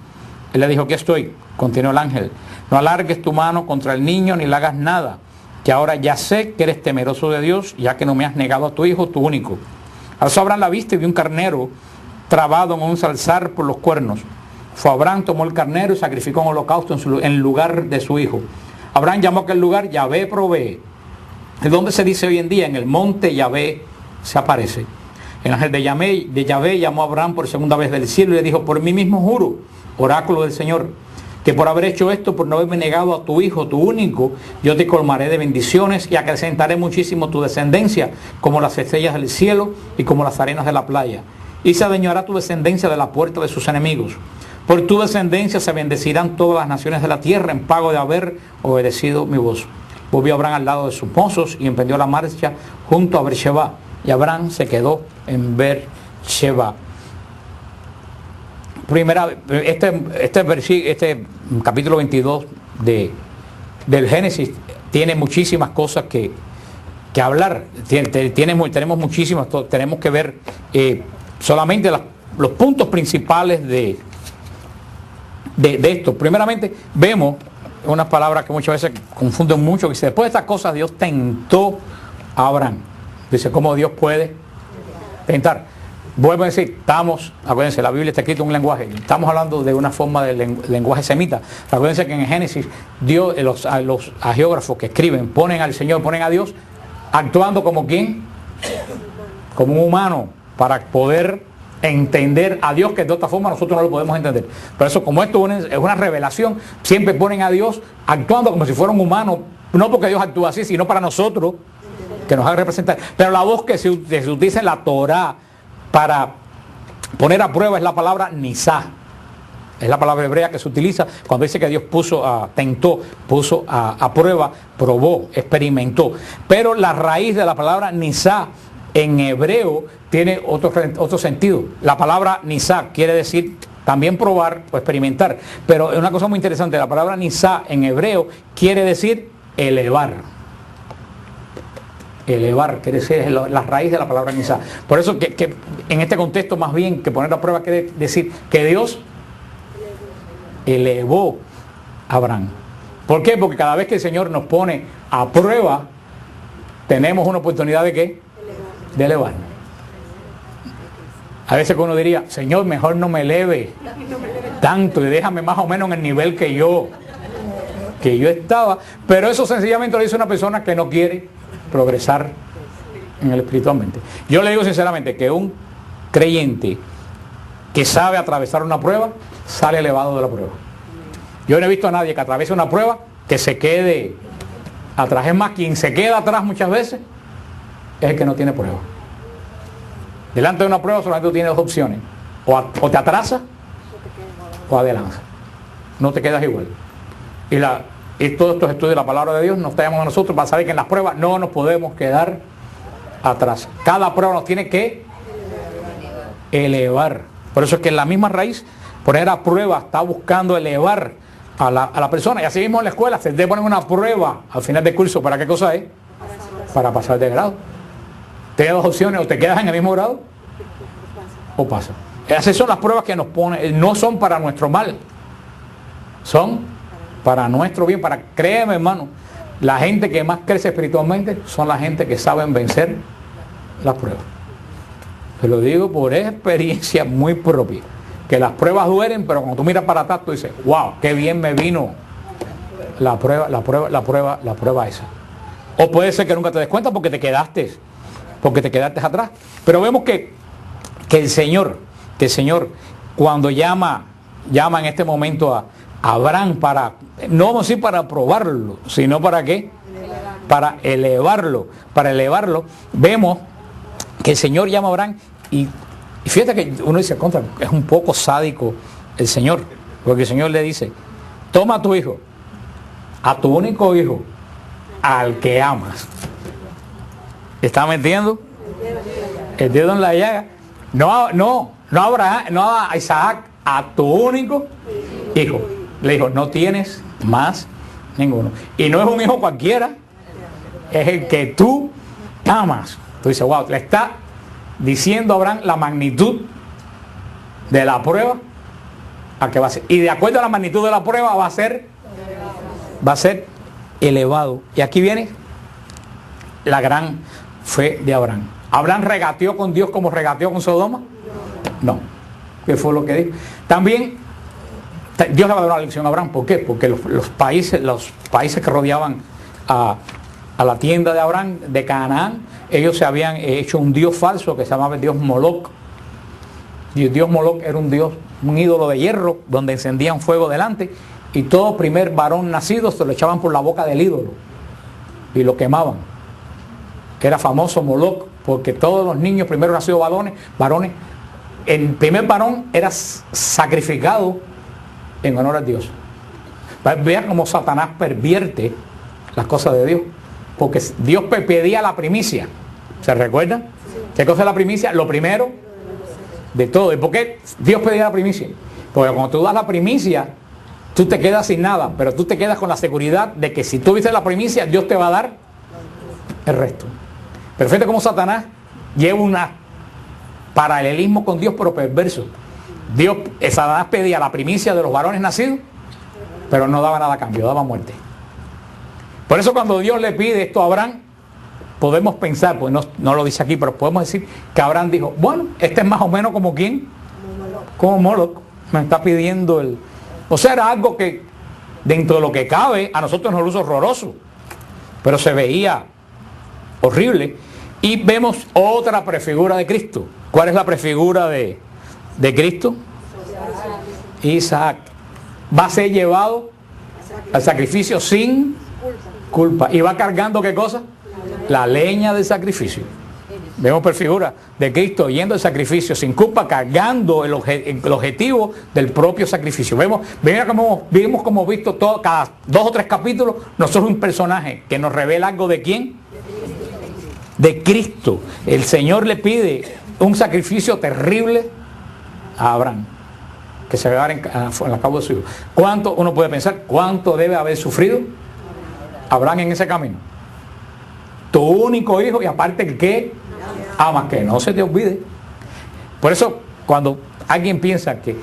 Él le dijo: aquí estoy. Continuó el ángel: no alargues tu mano contra el niño ni le hagas nada, que ahora ya sé que eres temeroso de Dios, ya que no me has negado a tu hijo, tu único. Alzó Abraham la vista y vio un carnero trabado en un zarzal por los cuernos. Fue Abraham, tomó el carnero y sacrificó un holocausto en lugar de su hijo. Abraham llamó a aquel lugar Yahvé provee. ¿De dónde se dice hoy en día? En el monte Yahvé se aparece. El ángel de Yahvé llamó a Abraham por segunda vez del cielo y le dijo: por mí mismo juro, oráculo del Señor, que por haber hecho esto, por no haberme negado a tu hijo, tu único, yo te colmaré de bendiciones y acrecentaré muchísimo tu descendencia, como las estrellas del cielo y como las arenas de la playa. Y se adueñará tu descendencia de la puerta de sus enemigos. Por tu descendencia se bendecirán todas las naciones de la tierra en pago de haber obedecido mi voz. Volvió Abraham al lado de sus mozos y emprendió la marcha junto a Beersheba. Y Abraham se quedó en Beersheba. Este capítulo 22 del Génesis tiene muchísimas cosas que hablar. Tenemos muchísimas, tenemos que ver solamente los puntos principales de esto. Primeramente, vemos unas palabras que muchas veces confunden mucho, que dice: después de estas cosas Dios tentó a Abraham. Dice: ¿cómo Dios puede tentar? Vuelvo a decir, acuérdense, la Biblia está escrita en un lenguaje, estamos hablando de una forma de lenguaje semita. Acuérdense que en Génesis, Dios, los geógrafos que escriben, ponen al Señor, ponen a Dios actuando como ¿quién? Como un humano, para poder entender a Dios, que de otra forma nosotros no lo podemos entender. Por eso, como esto es una revelación, siempre ponen a Dios actuando como si fuera un humano, no porque Dios actúa así, sino para nosotros, que nos haga representar. Pero la voz que se utiliza en la Torá para poner a prueba es la palabra nisá. Es la palabra hebrea que se utiliza cuando dice que Dios tentó, puso a prueba, probó, experimentó. Pero la raíz de la palabra nisá en hebreo tiene otro sentido. La palabra nisá quiere decir también probar o experimentar. Pero una cosa muy interesante, la palabra nisá en hebreo quiere decir elevar. Elevar, quiere decir la raíz de la palabra nisá. Por eso que en este contexto más bien que poner a prueba quiere decir que Dios elevó a Abraham. ¿Por qué? Porque cada vez que el Señor nos pone a prueba, tenemos una oportunidad de ¿qué? De elevarnos. A veces uno diría, Señor, mejor no me eleve tanto y déjame más o menos en el nivel que yo estaba. Pero eso sencillamente lo dice una persona que no quiere progresar en el espiritualmente. Yo le digo sinceramente que un creyente que sabe atravesar una prueba, sale elevado de la prueba. Yo no he visto a nadie que atraviese una prueba que se quede atrás. Es más, quien se queda atrás muchas veces es el que no tiene prueba. Delante de una prueba solamente tú tienes dos opciones. O te atrasas o adelanzas. No te quedas igual. Y todos estos estudios de la palabra de Dios nos traemos a nosotros para saber que en las pruebas no nos podemos quedar atrás. Cada prueba nos tiene que elevar. Por eso es que en la misma raíz, poner a prueba está buscando elevar a la persona. Y así mismo en la escuela se te ponen una prueba al final del curso. ¿Para qué cosa es? Para pasar de grado. Te das dos opciones, o te quedas en el mismo grado o pasas. Esas son las pruebas que nos ponen. No son para nuestro mal, son para nuestro bien. Créeme, hermano, la gente que más crece espiritualmente son la gente que saben vencer las pruebas. Te lo digo por experiencia muy propia, que las pruebas duelen, pero cuando tú miras para atrás tú dices, wow, qué bien me vino la prueba esa. O puede ser que nunca te des cuenta porque te quedaste atrás. Pero vemos que el Señor cuando llama en este momento a Abraham no vamos a decir para probarlo, sino para qué, para elevarlo. Vemos que el Señor llama a Abraham y fíjate que uno dice, contra, es un poco sádico el Señor, porque el Señor le dice, toma a tu hijo, a tu único hijo, al que amas. ¿Está metiendo el dedo en la llaga? No a Isaac, a tu único hijo. Le dijo, no tienes más ninguno. Y no es un hijo cualquiera, es el que tú amas. Tú dices, wow, le está diciendo a Abraham la magnitud de la prueba a que va a ser. Y de acuerdo a la magnitud de la prueba va a ser elevado. Y aquí viene la gran fe de Abraham. ¿Abraham regateó con Dios como regateó con Sodoma? No. ¿Qué fue lo que dijo? También Dios le va a dar una lección a Abraham. ¿Por qué? Porque los países que rodeaban a la tienda de Abraham, de Canaán, ellos se habían hecho un dios falso que se llamaba el dios Moloc. Y el dios Moloc era un ídolo de hierro donde encendían fuego delante y todo primer varón nacido se lo echaban por la boca del ídolo y lo quemaban. Era famoso Moloc porque todos los niños primero nacidos varones, el primer varón era sacrificado en honor a Dios. Vean cómo Satanás pervierte las cosas de Dios, porque Dios pedía la primicia. ¿Se recuerdan? ¿Qué cosa es la primicia? Lo primero de todo. ¿Y por qué Dios pedía la primicia? Porque cuando tú das la primicia, tú te quedas sin nada, pero tú te quedas con la seguridad de que si tú viste la primicia, Dios te va a dar el resto. Pero fíjate cómo Satanás lleva un paralelismo con Dios, pero perverso. Satanás pedía la primicia de los varones nacidos, pero no daba nada a cambio, daba muerte. Por eso cuando Dios le pide esto a Abraham, podemos pensar, pues no lo dice aquí, pero podemos decir que Abraham dijo, bueno, este es más o menos como ¿quién? Como Moloc, me está pidiendo el... O sea, era algo que dentro de lo que cabe, a nosotros nos luce horroroso, pero se veía horrible. Y vemos otra prefigura de Cristo. ¿Cuál es la prefigura de Cristo? Isaac. Va a ser llevado al sacrificio sin culpa. Y va cargando ¿qué cosa? La leña del sacrificio. Vemos prefigura de Cristo yendo al sacrificio sin culpa, cargando el objetivo del propio sacrificio. Vemos como hemos visto cada 2 o 3 capítulos, nosotros un personaje que nos revela algo de quién. De Cristo. El Señor le pide un sacrificio terrible a Abraham. que se va a dar en la cabo de su hijo. ¿Cuánto uno puede pensar? ¿Cuánto debe haber sufrido Abraham en ese camino? Tu único hijo, y aparte el que amas, que no se te olvide. Por eso, cuando alguien piensa que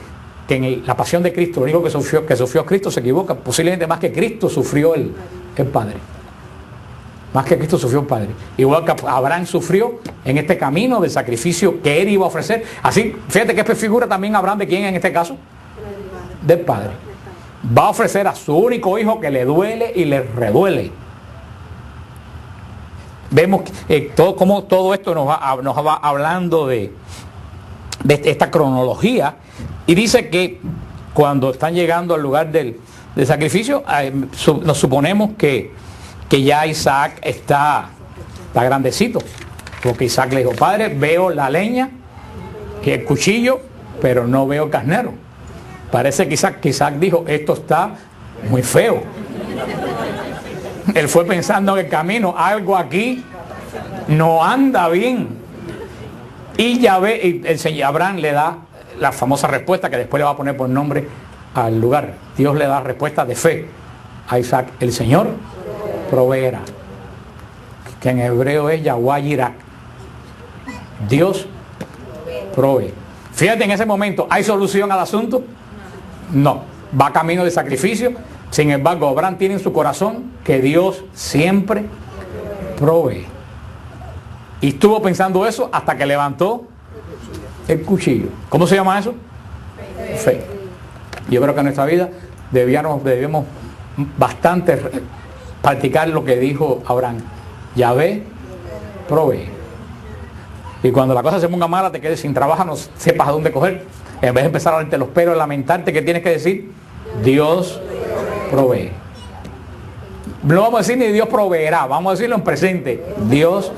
en la pasión de Cristo, lo único que sufrió Cristo, se equivoca. Posiblemente más que Cristo sufrió el Padre. Más que Cristo sufrió el Padre. Igual que Abraham sufrió en este camino del sacrificio que él iba a ofrecer. Así, fíjate que figura también Abraham de quién en este caso. Del Padre. Va a ofrecer a su único hijo que le duele y le reduele. Vemos cómo todo esto nos va hablando de esta cronología, y dice que cuando están llegando al lugar del sacrificio, nos suponemos que ya Isaac está grandecito, porque Isaac le dijo: padre, veo la leña y el cuchillo, pero no veo el carnero. Parece que Isaac dijo: esto está muy feo. Él fue pensando en el camino: algo aquí no anda bien. Y Yahvé, y el señor Abraham le da la famosa respuesta que después le va a poner por nombre al lugar. Dios le da respuesta de fe a Isaac: el Señor proveerá, que en hebreo es Yahweh Yirak. Dios provee. Fíjate, en ese momento, ¿hay solución al asunto? No. Va camino de sacrificio. Sin embargo, Abraham tiene en su corazón que Dios siempre provee. Y estuvo pensando eso hasta que levantó el cuchillo. ¿Cómo se llama eso? Fe. Yo creo que en nuestra vida debemos bastante practicar lo que dijo Abraham: Yahvé provee. Y cuando la cosa se ponga mala, te quedes sin trabajo, no sepas a dónde coger, en vez de empezar a darte los pelos, lamentarte, ¿qué tienes que decir? Dios provee. No vamos a decir ni Dios proveerá, vamos a decirlo en presente: Dios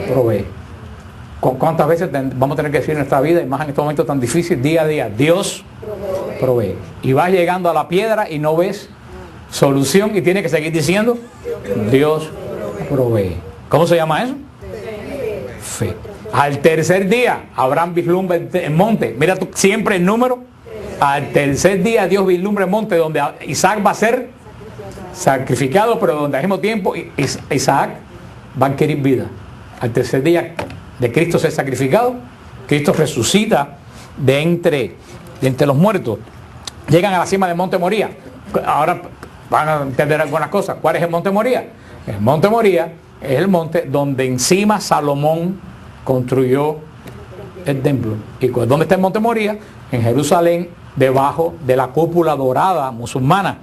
provee. ¿Cuántas veces vamos a tener que decir en nuestra vida, y más en estos momentos tan difíciles, día a día: Dios provee? Y vas llegando a la piedra y no ves solución, y tienes que seguir diciendo: Dios provee. ¿Cómo se llama eso? Fe. Al tercer día, Abraham vislumbra el monte. Mira tú siempre el número. Al tercer día Dios vislumbra el monte donde Isaac va a ser sacrificado, pero donde al mismo tiempo Isaac va a adquirir vida. Al tercer día de Cristo ser sacrificado, Cristo resucita de entre los muertos. Llegan a la cima del monte Moría. Ahora van a entender algunas cosas. ¿Cuál es el monte Moría? El monte Moría es el monte donde encima Salomón construyó el templo. ¿Y dónde está el monte Moría? En Jerusalén, debajo de la cúpula dorada musulmana.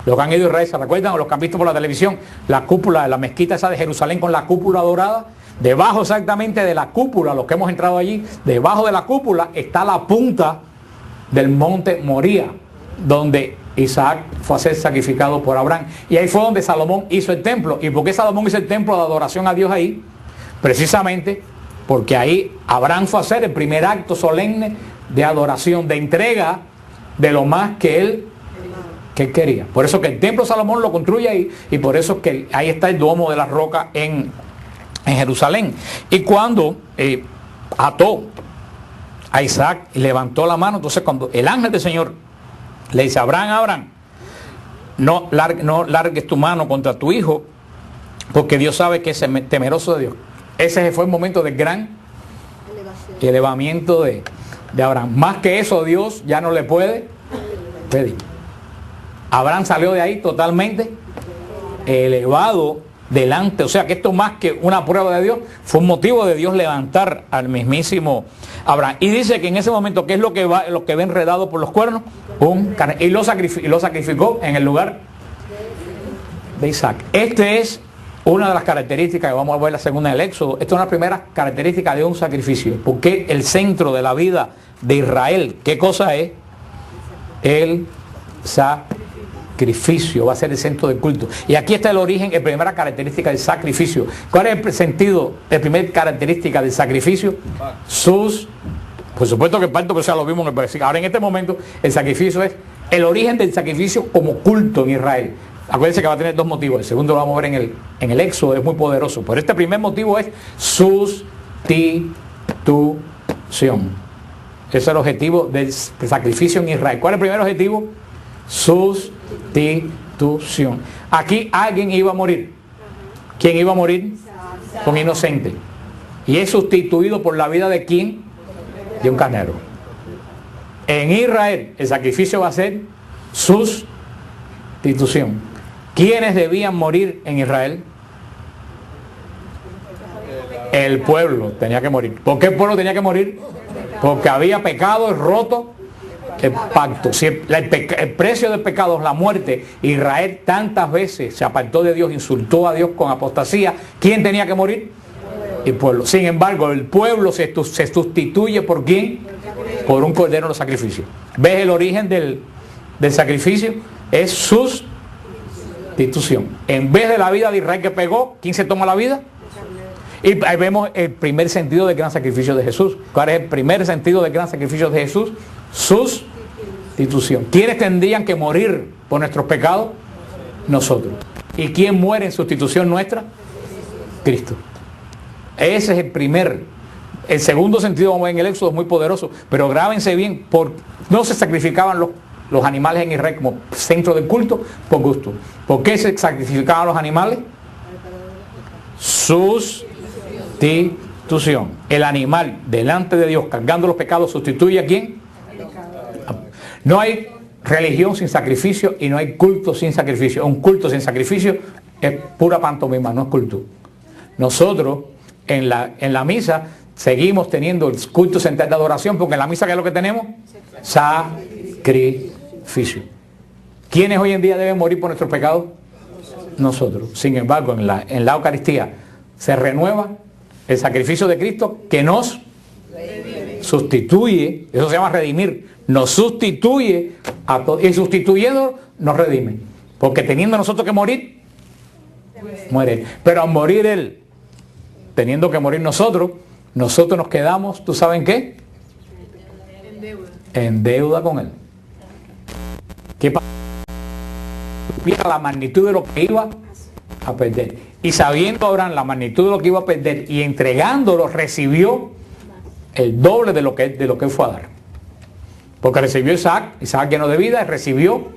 Los que han ido a Israel se recuerdan, o los que han visto por la televisión, la cúpula de la mezquita esa de Jerusalén con la cúpula dorada. Debajo exactamente de la cúpula, los que hemos entrado allí, debajo de la cúpula está la punta del monte Moría, donde Isaac fue a ser sacrificado por Abraham. Y ahí fue donde Salomón hizo el templo. ¿Y por qué Salomón hizo el templo de adoración a Dios ahí? Precisamente porque ahí Abraham fue a hacer el primer acto solemne de adoración, de entrega de lo más que él quería. Por eso que el templo de Salomón lo construye ahí, y por eso que ahí está el domo de la roca en Jerusalén. Y cuando ató a Isaac y levantó la mano, entonces cuando el ángel del Señor le dice: Abraham, no largues tu mano contra tu hijo, porque Dios sabe que es temeroso de Dios. Ese fue el momento del gran elevamiento de Abraham. Más que eso, Dios ya no le puede pedir. Abraham salió de ahí totalmente elevado delante. O sea que esto, más que una prueba de Dios, fue un motivo de Dios levantar al mismísimo Abraham. Y dice que en ese momento, ¿qué es lo que ve enredado por los cuernos? Y lo sacrificó en el lugar de Isaac. Este es una de las características que vamos a ver la segunda del Éxodo. Esta es una primera característica de un sacrificio. Porque el centro de la vida de Israel, ¿qué cosa es? El sacrificio. Va a ser el centro del culto. Y aquí está el origen, la primera característica del sacrificio. ¿Cuál es el sentido, la primera característica del sacrificio? Por supuesto que parto, que ya lo vimos en el versículo. Ahora, en este momento, el sacrificio es el origen del sacrificio como culto en Israel. Acuérdense que va a tener dos motivos. El segundo lo vamos a ver en el Éxodo, es muy poderoso. Pero este primer motivo es sustitución. Ese es el objetivo del sacrificio en Israel. ¿Cuál es el primer objetivo? Sustitución. Aquí alguien iba a morir. ¿Quién iba a morir? Un inocente. Y es sustituido por la vida de ¿quién? De un carnero. En Israel el sacrificio va a ser sustitución. ¿Quiénes debían morir en Israel? El pueblo tenía que morir. ¿Por qué el pueblo tenía que morir? Porque había pecado y roto el pacto. Si el precio del pecado es la muerte, Israel tantas veces se apartó de Dios, insultó a Dios con apostasía. ¿Quién tenía que morir? El pueblo. Sin embargo, el pueblo se sustituye ¿por quién? Por un cordero de sacrificio. ¿Ves el origen del sacrificio? Es sustitución. En vez de la vida de Israel que pegó, ¿quién se toma la vida? Y ahí vemos el primer sentido del gran sacrificio de Jesús. ¿Cuál es el primer sentido del gran sacrificio de Jesús? Sustitución. ¿Quiénes tendrían que morir por nuestros pecados? Nosotros. ¿Y quién muere en sustitución nuestra? Cristo. Ese es el primer. El segundo sentido, vamos a ver en el Éxodo, es muy poderoso, pero grábense bien, no se sacrificaban los animales en Israel como centro del culto por gusto. ¿Por qué se sacrificaban los animales? Sustitución. El animal delante de Dios cargando los pecados sustituye ¿a quién? No hay religión sin sacrificio y no hay culto sin sacrificio. Un culto sin sacrificio es pura pantomima, no es culto. Nosotros en la misa seguimos teniendo el culto central de adoración, porque en la misa ¿qué es lo que tenemos? Sacrificio. ¿Quiénes hoy en día deben morir por nuestros pecados? Nosotros. Sin embargo, en la Eucaristía se renueva el sacrificio de Cristo que nos sustituye. Eso se llama redimir. Nos sustituye a todos. Y sustituyendo nos redime. Porque teniendo nosotros que morir, muere Él. Pero al morir Él, teniendo que morir nosotros nos quedamos, ¿tú saben qué? En deuda con Él. ¿Qué pasa? La magnitud de lo que iba a perder. Y sabiendo Abraham la magnitud de lo que iba a perder y entregándolo, recibió el doble de lo que él fue a dar. Porque recibió Isaac lleno de vida, recibió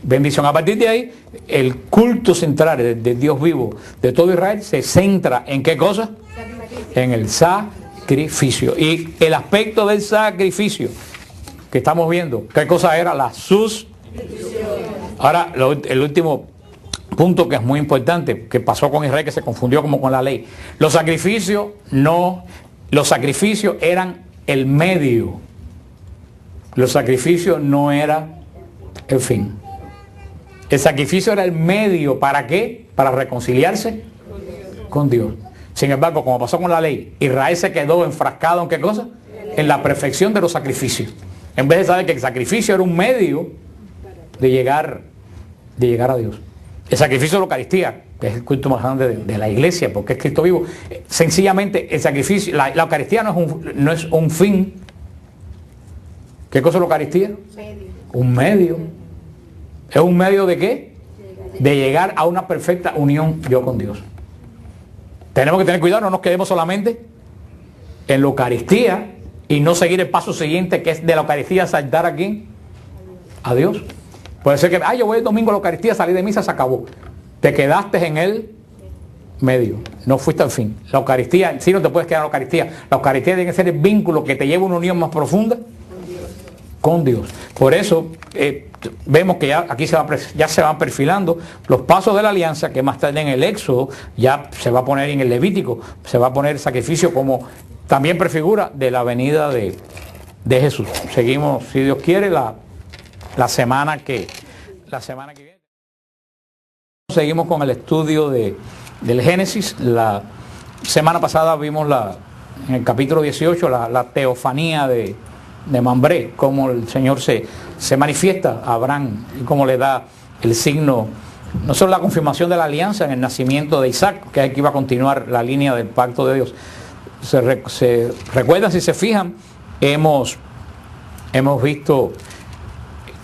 bendición. A partir de ahí, el culto central de Dios vivo de todo Israel se centra ¿en qué cosa? En el sacrificio. Y el aspecto del sacrificio que estamos viendo, ¿qué cosa era? La sustitución. Ahora, el último punto que es muy importante, que pasó con Israel, que se confundió como con la ley. Los sacrificios eran el medio. Los sacrificios no eran el fin. El sacrificio era el medio, ¿para qué? Para reconciliarse con Dios. Sin embargo, como pasó con la ley, Israel se quedó enfrascado ¿en qué cosa? En la perfección de los sacrificios. En vez de saber que el sacrificio era un medio de llegar a Dios. El sacrificio de la Eucaristía, que es el culto más grande de la iglesia, porque es Cristo vivo. Sencillamente, el sacrificio, la Eucaristía no es un fin. ¿Qué cosa es la Eucaristía? Un medio. ¿Es un medio de qué? De llegar a una perfecta unión yo con Dios. Tenemos que tener cuidado, no nos quedemos solamente en la Eucaristía y no seguir el paso siguiente, que es de la Eucaristía saltar aquí a Dios. Puede ser que, yo voy el domingo a la Eucaristía, salí de misa, se acabó. Te quedaste en el medio, no fuiste al fin. La Eucaristía, sí, no te puedes quedar en la Eucaristía. La Eucaristía tiene que ser el vínculo que te lleva a una unión más profunda con Dios. Por eso vemos que ya aquí ya se van perfilando los pasos de la alianza, que más tarde en el Éxodo ya se va a poner, en el Levítico se va a poner el sacrificio como también prefigura de la venida de Jesús. Seguimos, si Dios quiere, la semana que viene. Seguimos con el estudio del Génesis. La semana pasada vimos en el capítulo 18 la teofanía de Mambré, cómo el Señor se manifiesta a Abraham y cómo le da el signo, no solo la confirmación de la alianza en el nacimiento de Isaac, que aquí iba a continuar la línea del pacto de Dios. Se recuerdan, si se fijan, hemos visto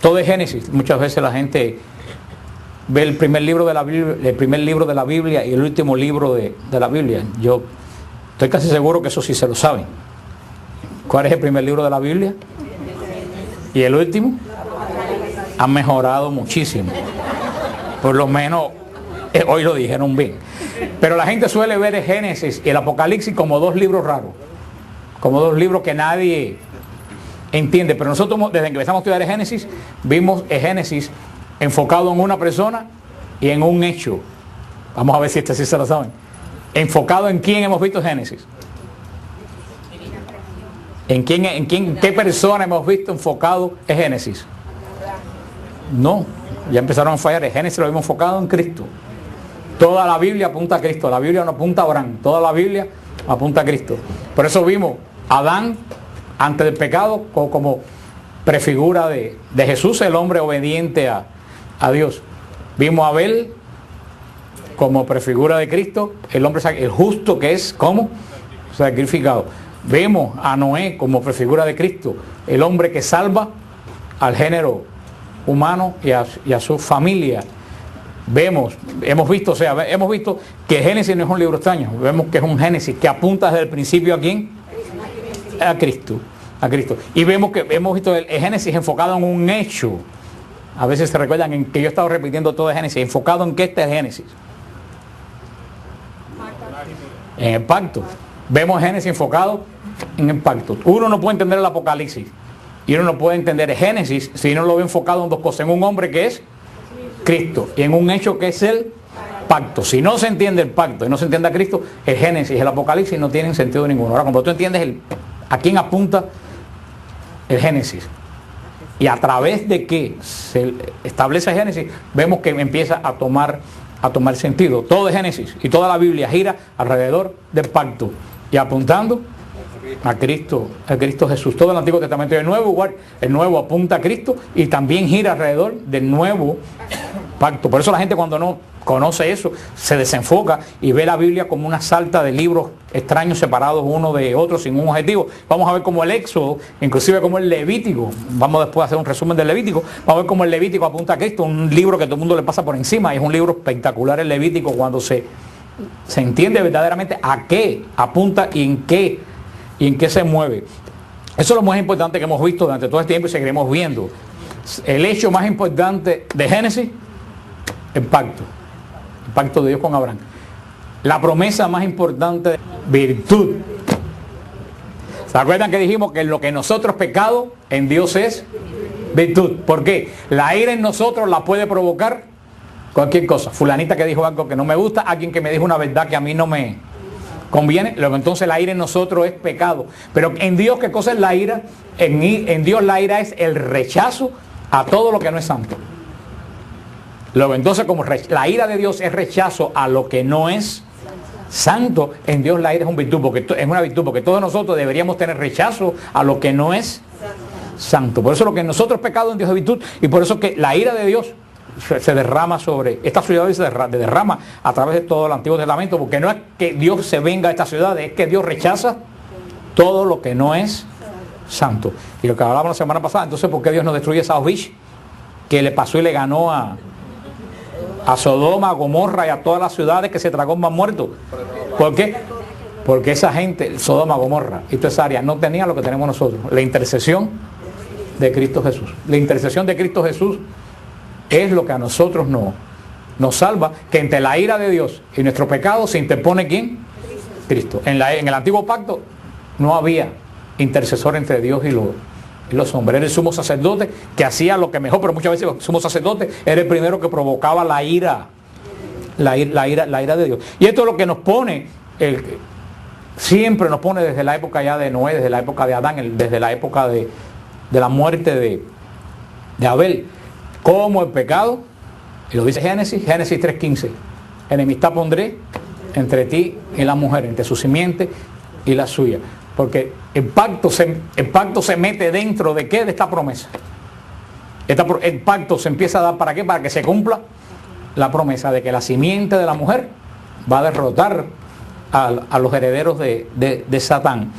todo el Génesis. Muchas veces la gente ve el primer libro de la Biblia, y el último libro de la Biblia. Yo estoy casi seguro que eso sí se lo saben. ¿Cuál es el primer libro de la Biblia? ¿Y el último? Han mejorado muchísimo. Por lo menos hoy lo dijeron bien. Pero la gente suele ver el Génesis y el Apocalipsis como dos libros raros. Como dos libros que nadie entiende. Pero nosotros, desde que empezamos a estudiar el Génesis, vimos el Génesis enfocado en una persona y en un hecho. Vamos a ver si este sí se lo saben. ¿Enfocado en quién hemos visto el Génesis? ¿Qué persona hemos visto enfocado el Génesis? No, ya empezaron a fallar. El Génesis lo hemos enfocado en Cristo. Toda la Biblia apunta a Cristo. La Biblia no apunta a Abraham. Toda la Biblia apunta a Cristo. Por eso vimos a Adán antes del pecado como prefigura de Jesús, el hombre obediente a Dios. Vimos a Abel como prefigura de Cristo, el hombre, el justo que es como sacrificado. Vemos a Noé como prefigura de Cristo, el hombre que salva al género humano y a su familia. Hemos visto que Génesis no es un libro extraño. Vemos que es un Génesis que apunta desde el principio ¿a quién? A Cristo. Y vemos que hemos visto el Génesis enfocado en un hecho. A veces se recuerdan en que yo he estado repitiendo todo el Génesis. ¿Enfocado en qué está el Génesis? En el pacto. Vemos el Génesis enfocado en el pacto. Uno no puede entender el Apocalipsis y uno no puede entender el Génesis si no lo ve enfocado en dos cosas: en un hombre que es Cristo y en un hecho que es el pacto. Si no se entiende el pacto y no se entiende a Cristo, el Génesis y el Apocalipsis no tienen sentido ninguno. Ahora, cuando tú entiendes a quién apunta el Génesis y a través de qué se establece el Génesis, vemos que empieza a tomar sentido. Todo el Génesis y toda la Biblia gira alrededor del pacto y apuntando a Cristo Jesús. Todo el Antiguo Testamento y el Nuevo igual. El Nuevo apunta a Cristo y también gira alrededor del nuevo pacto. Por eso la gente, cuando no conoce eso, se desenfoca y ve la Biblia como una sarta de libros extraños separados uno de otro sin un objetivo. Vamos a ver cómo el Éxodo, inclusive como el Levítico, vamos después a hacer un resumen del Levítico, vamos a ver cómo el Levítico apunta a Cristo, un libro que todo el mundo le pasa por encima, y es un libro espectacular el Levítico cuando se entiende verdaderamente a qué apunta y en qué se mueve. Eso es lo más importante que hemos visto durante todo este tiempo y seguiremos viendo. El hecho más importante de Génesis, el pacto de Dios con Abraham. La promesa más importante, virtud. ¿Se acuerdan que dijimos que lo que nosotros pecado en Dios es virtud? ¿Por qué? La ira en nosotros la puede provocar cualquier cosa. Fulanita que dijo algo que no me gusta, alguien que me dijo una verdad que a mí no me conviene, luego entonces la ira en nosotros es pecado. Pero en Dios, ¿qué cosa es la ira? En Dios la ira es el rechazo a todo lo que no es santo. Luego entonces, como la ira de Dios es rechazo a lo que no es santo, en Dios la ira es una virtud, porque todos nosotros deberíamos tener rechazo a lo que no es santo. Por eso lo que nosotros pecado en Dios es virtud, y por eso que la ira de Dios se derrama sobre esta ciudad y se derrama a través de todo el Antiguo Testamento, porque no es que Dios se venga a esta ciudad, es que Dios rechaza todo lo que no es santo. Y lo que hablábamos la semana pasada, entonces, ¿por qué Dios no destruye South Beach? Que le pasó y le ganó a Sodoma, a Gomorra y a todas las ciudades que se tragó más muertos. ¿Por qué? Porque esa gente, Sodoma, Gomorra y toda esa área, no tenía lo que tenemos nosotros: la intercesión de Cristo Jesús. La intercesión de Cristo Jesús es lo que a nosotros nos salva, que entre la ira de Dios y nuestro pecado se interpone ¿quién? Cristo. En el antiguo pacto no había intercesor entre Dios y los hombres. Era el sumo sacerdote que hacía lo que mejor, pero muchas veces el sumo sacerdote era el primero que provocaba la ira de Dios. Y esto es lo que nos pone, siempre nos pone desde la época ya de Noé, desde la época de Adán, desde la época de la muerte de Abel, como el pecado, y lo dice Génesis 3:15, enemistad pondré entre ti y la mujer, entre su simiente y la suya. Porque el pacto se mete dentro de ¿qué? De esta promesa. El pacto se empieza a dar ¿para qué? Para que se cumpla la promesa de que la simiente de la mujer va a derrotar a los herederos de Satán.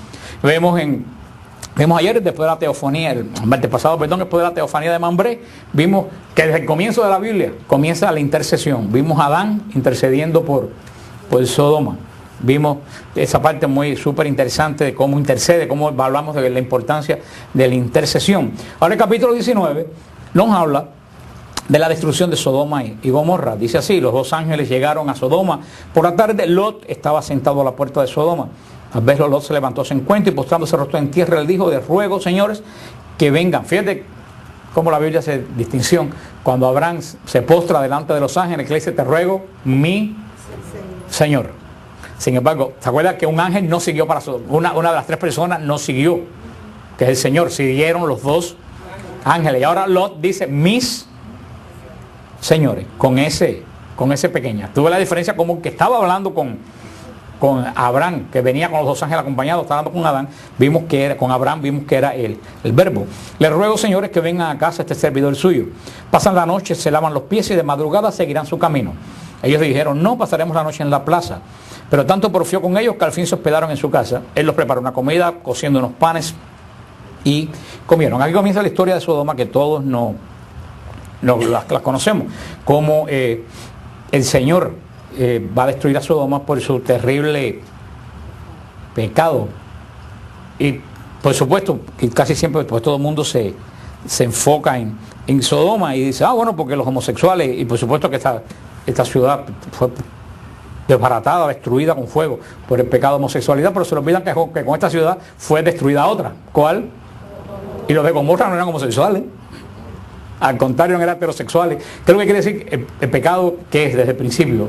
Vemos ayer, después de la teofanía, el martes pasado, después de la teofanía de Mambré, vimos que desde el comienzo de la Biblia comienza la intercesión. Vimos a Adán intercediendo por Sodoma. Vimos esa parte muy súper interesante de cómo intercede, cómo hablamos de la importancia de la intercesión. Ahora el capítulo 19 nos habla de la destrucción de Sodoma y Gomorra. Dice así: los dos ángeles llegaron a Sodoma. Por la tarde Lot estaba sentado a la puerta de Sodoma. Al verlo, Lot se levantó sin cuenta y postrándose rostro en tierra, le dijo: les ruego, señores, que vengan. Fíjate cómo la Biblia hace distinción. Cuando Abraham se postra delante de los ángeles, que le dice: te ruego, mi Señor. Sin embargo, ¿se acuerda que un ángel no siguió para Sodoma? Una de las tres personas no siguió, que es el Señor. Siguieron los dos ángeles. Y ahora Lot dice: mis señores, con ese pequeña. Tuve la diferencia como que estaba hablando con Abraham, que venía con los dos ángeles acompañados, estaba hablando con Adán, vimos que era con Abraham, vimos que era el verbo. Les ruego, señores, que vengan a casa este servidor suyo. Pasan la noche, se lavan los pies y de madrugada seguirán su camino. Ellos dijeron: no, pasaremos la noche en la plaza. Pero tanto porfió con ellos que al fin se hospedaron en su casa. Él los preparó una comida, cociendo unos panes y comieron. Aquí comienza la historia de Sodoma, que todos las conocemos, como el Señor va a destruir a Sodoma por su terrible pecado. Y por supuesto que casi siempre pues todo el mundo se enfoca en Sodoma y dice: bueno, porque los homosexuales, y por supuesto que esta ciudad fue desbaratada, destruida con fuego por el pecado de homosexualidad, pero se le olvidan que con esta ciudad fue destruida otra. ¿Cuál? Y los de Gomorra no eran homosexuales, al contrario, eran heterosexuales. ¿Qué es lo que quiere decir? El pecado, que es desde el principio,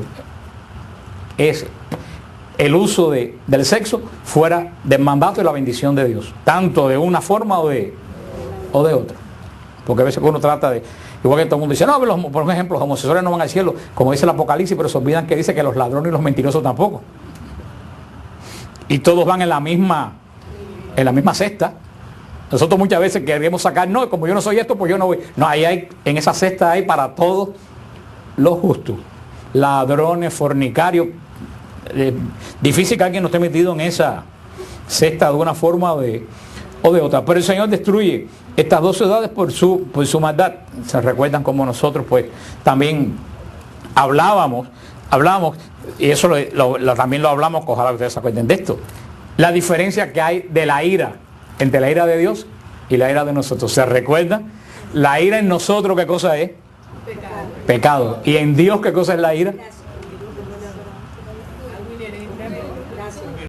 es el uso del sexo fuera del mandato y la bendición de Dios, tanto de una forma o de otra. Porque a veces uno trata de, igual que todo el mundo dice: no, por ejemplo, los homosexuales no van al cielo, como dice el Apocalipsis, pero se olvidan que dice que los ladrones y los mentirosos tampoco. Y todos van en la misma cesta. Nosotros muchas veces queremos sacar: no, como yo no soy esto, pues yo no voy. No, en esa cesta hay para todos los justos. Ladrones, fornicarios. Difícil que alguien no esté metido en esa cesta de una forma o de otra. Pero el Señor destruye estas dos ciudades por su maldad. Se recuerdan como nosotros pues también hablábamos, y eso también lo hablamos, ojalá ustedes se acuerden de esto. La diferencia que hay de la ira, entre la ira de Dios y la ira de nosotros. ¿Se recuerdan? La ira en nosotros, ¿qué cosa es? Pecado. ¿Y en Dios qué cosa es la ira?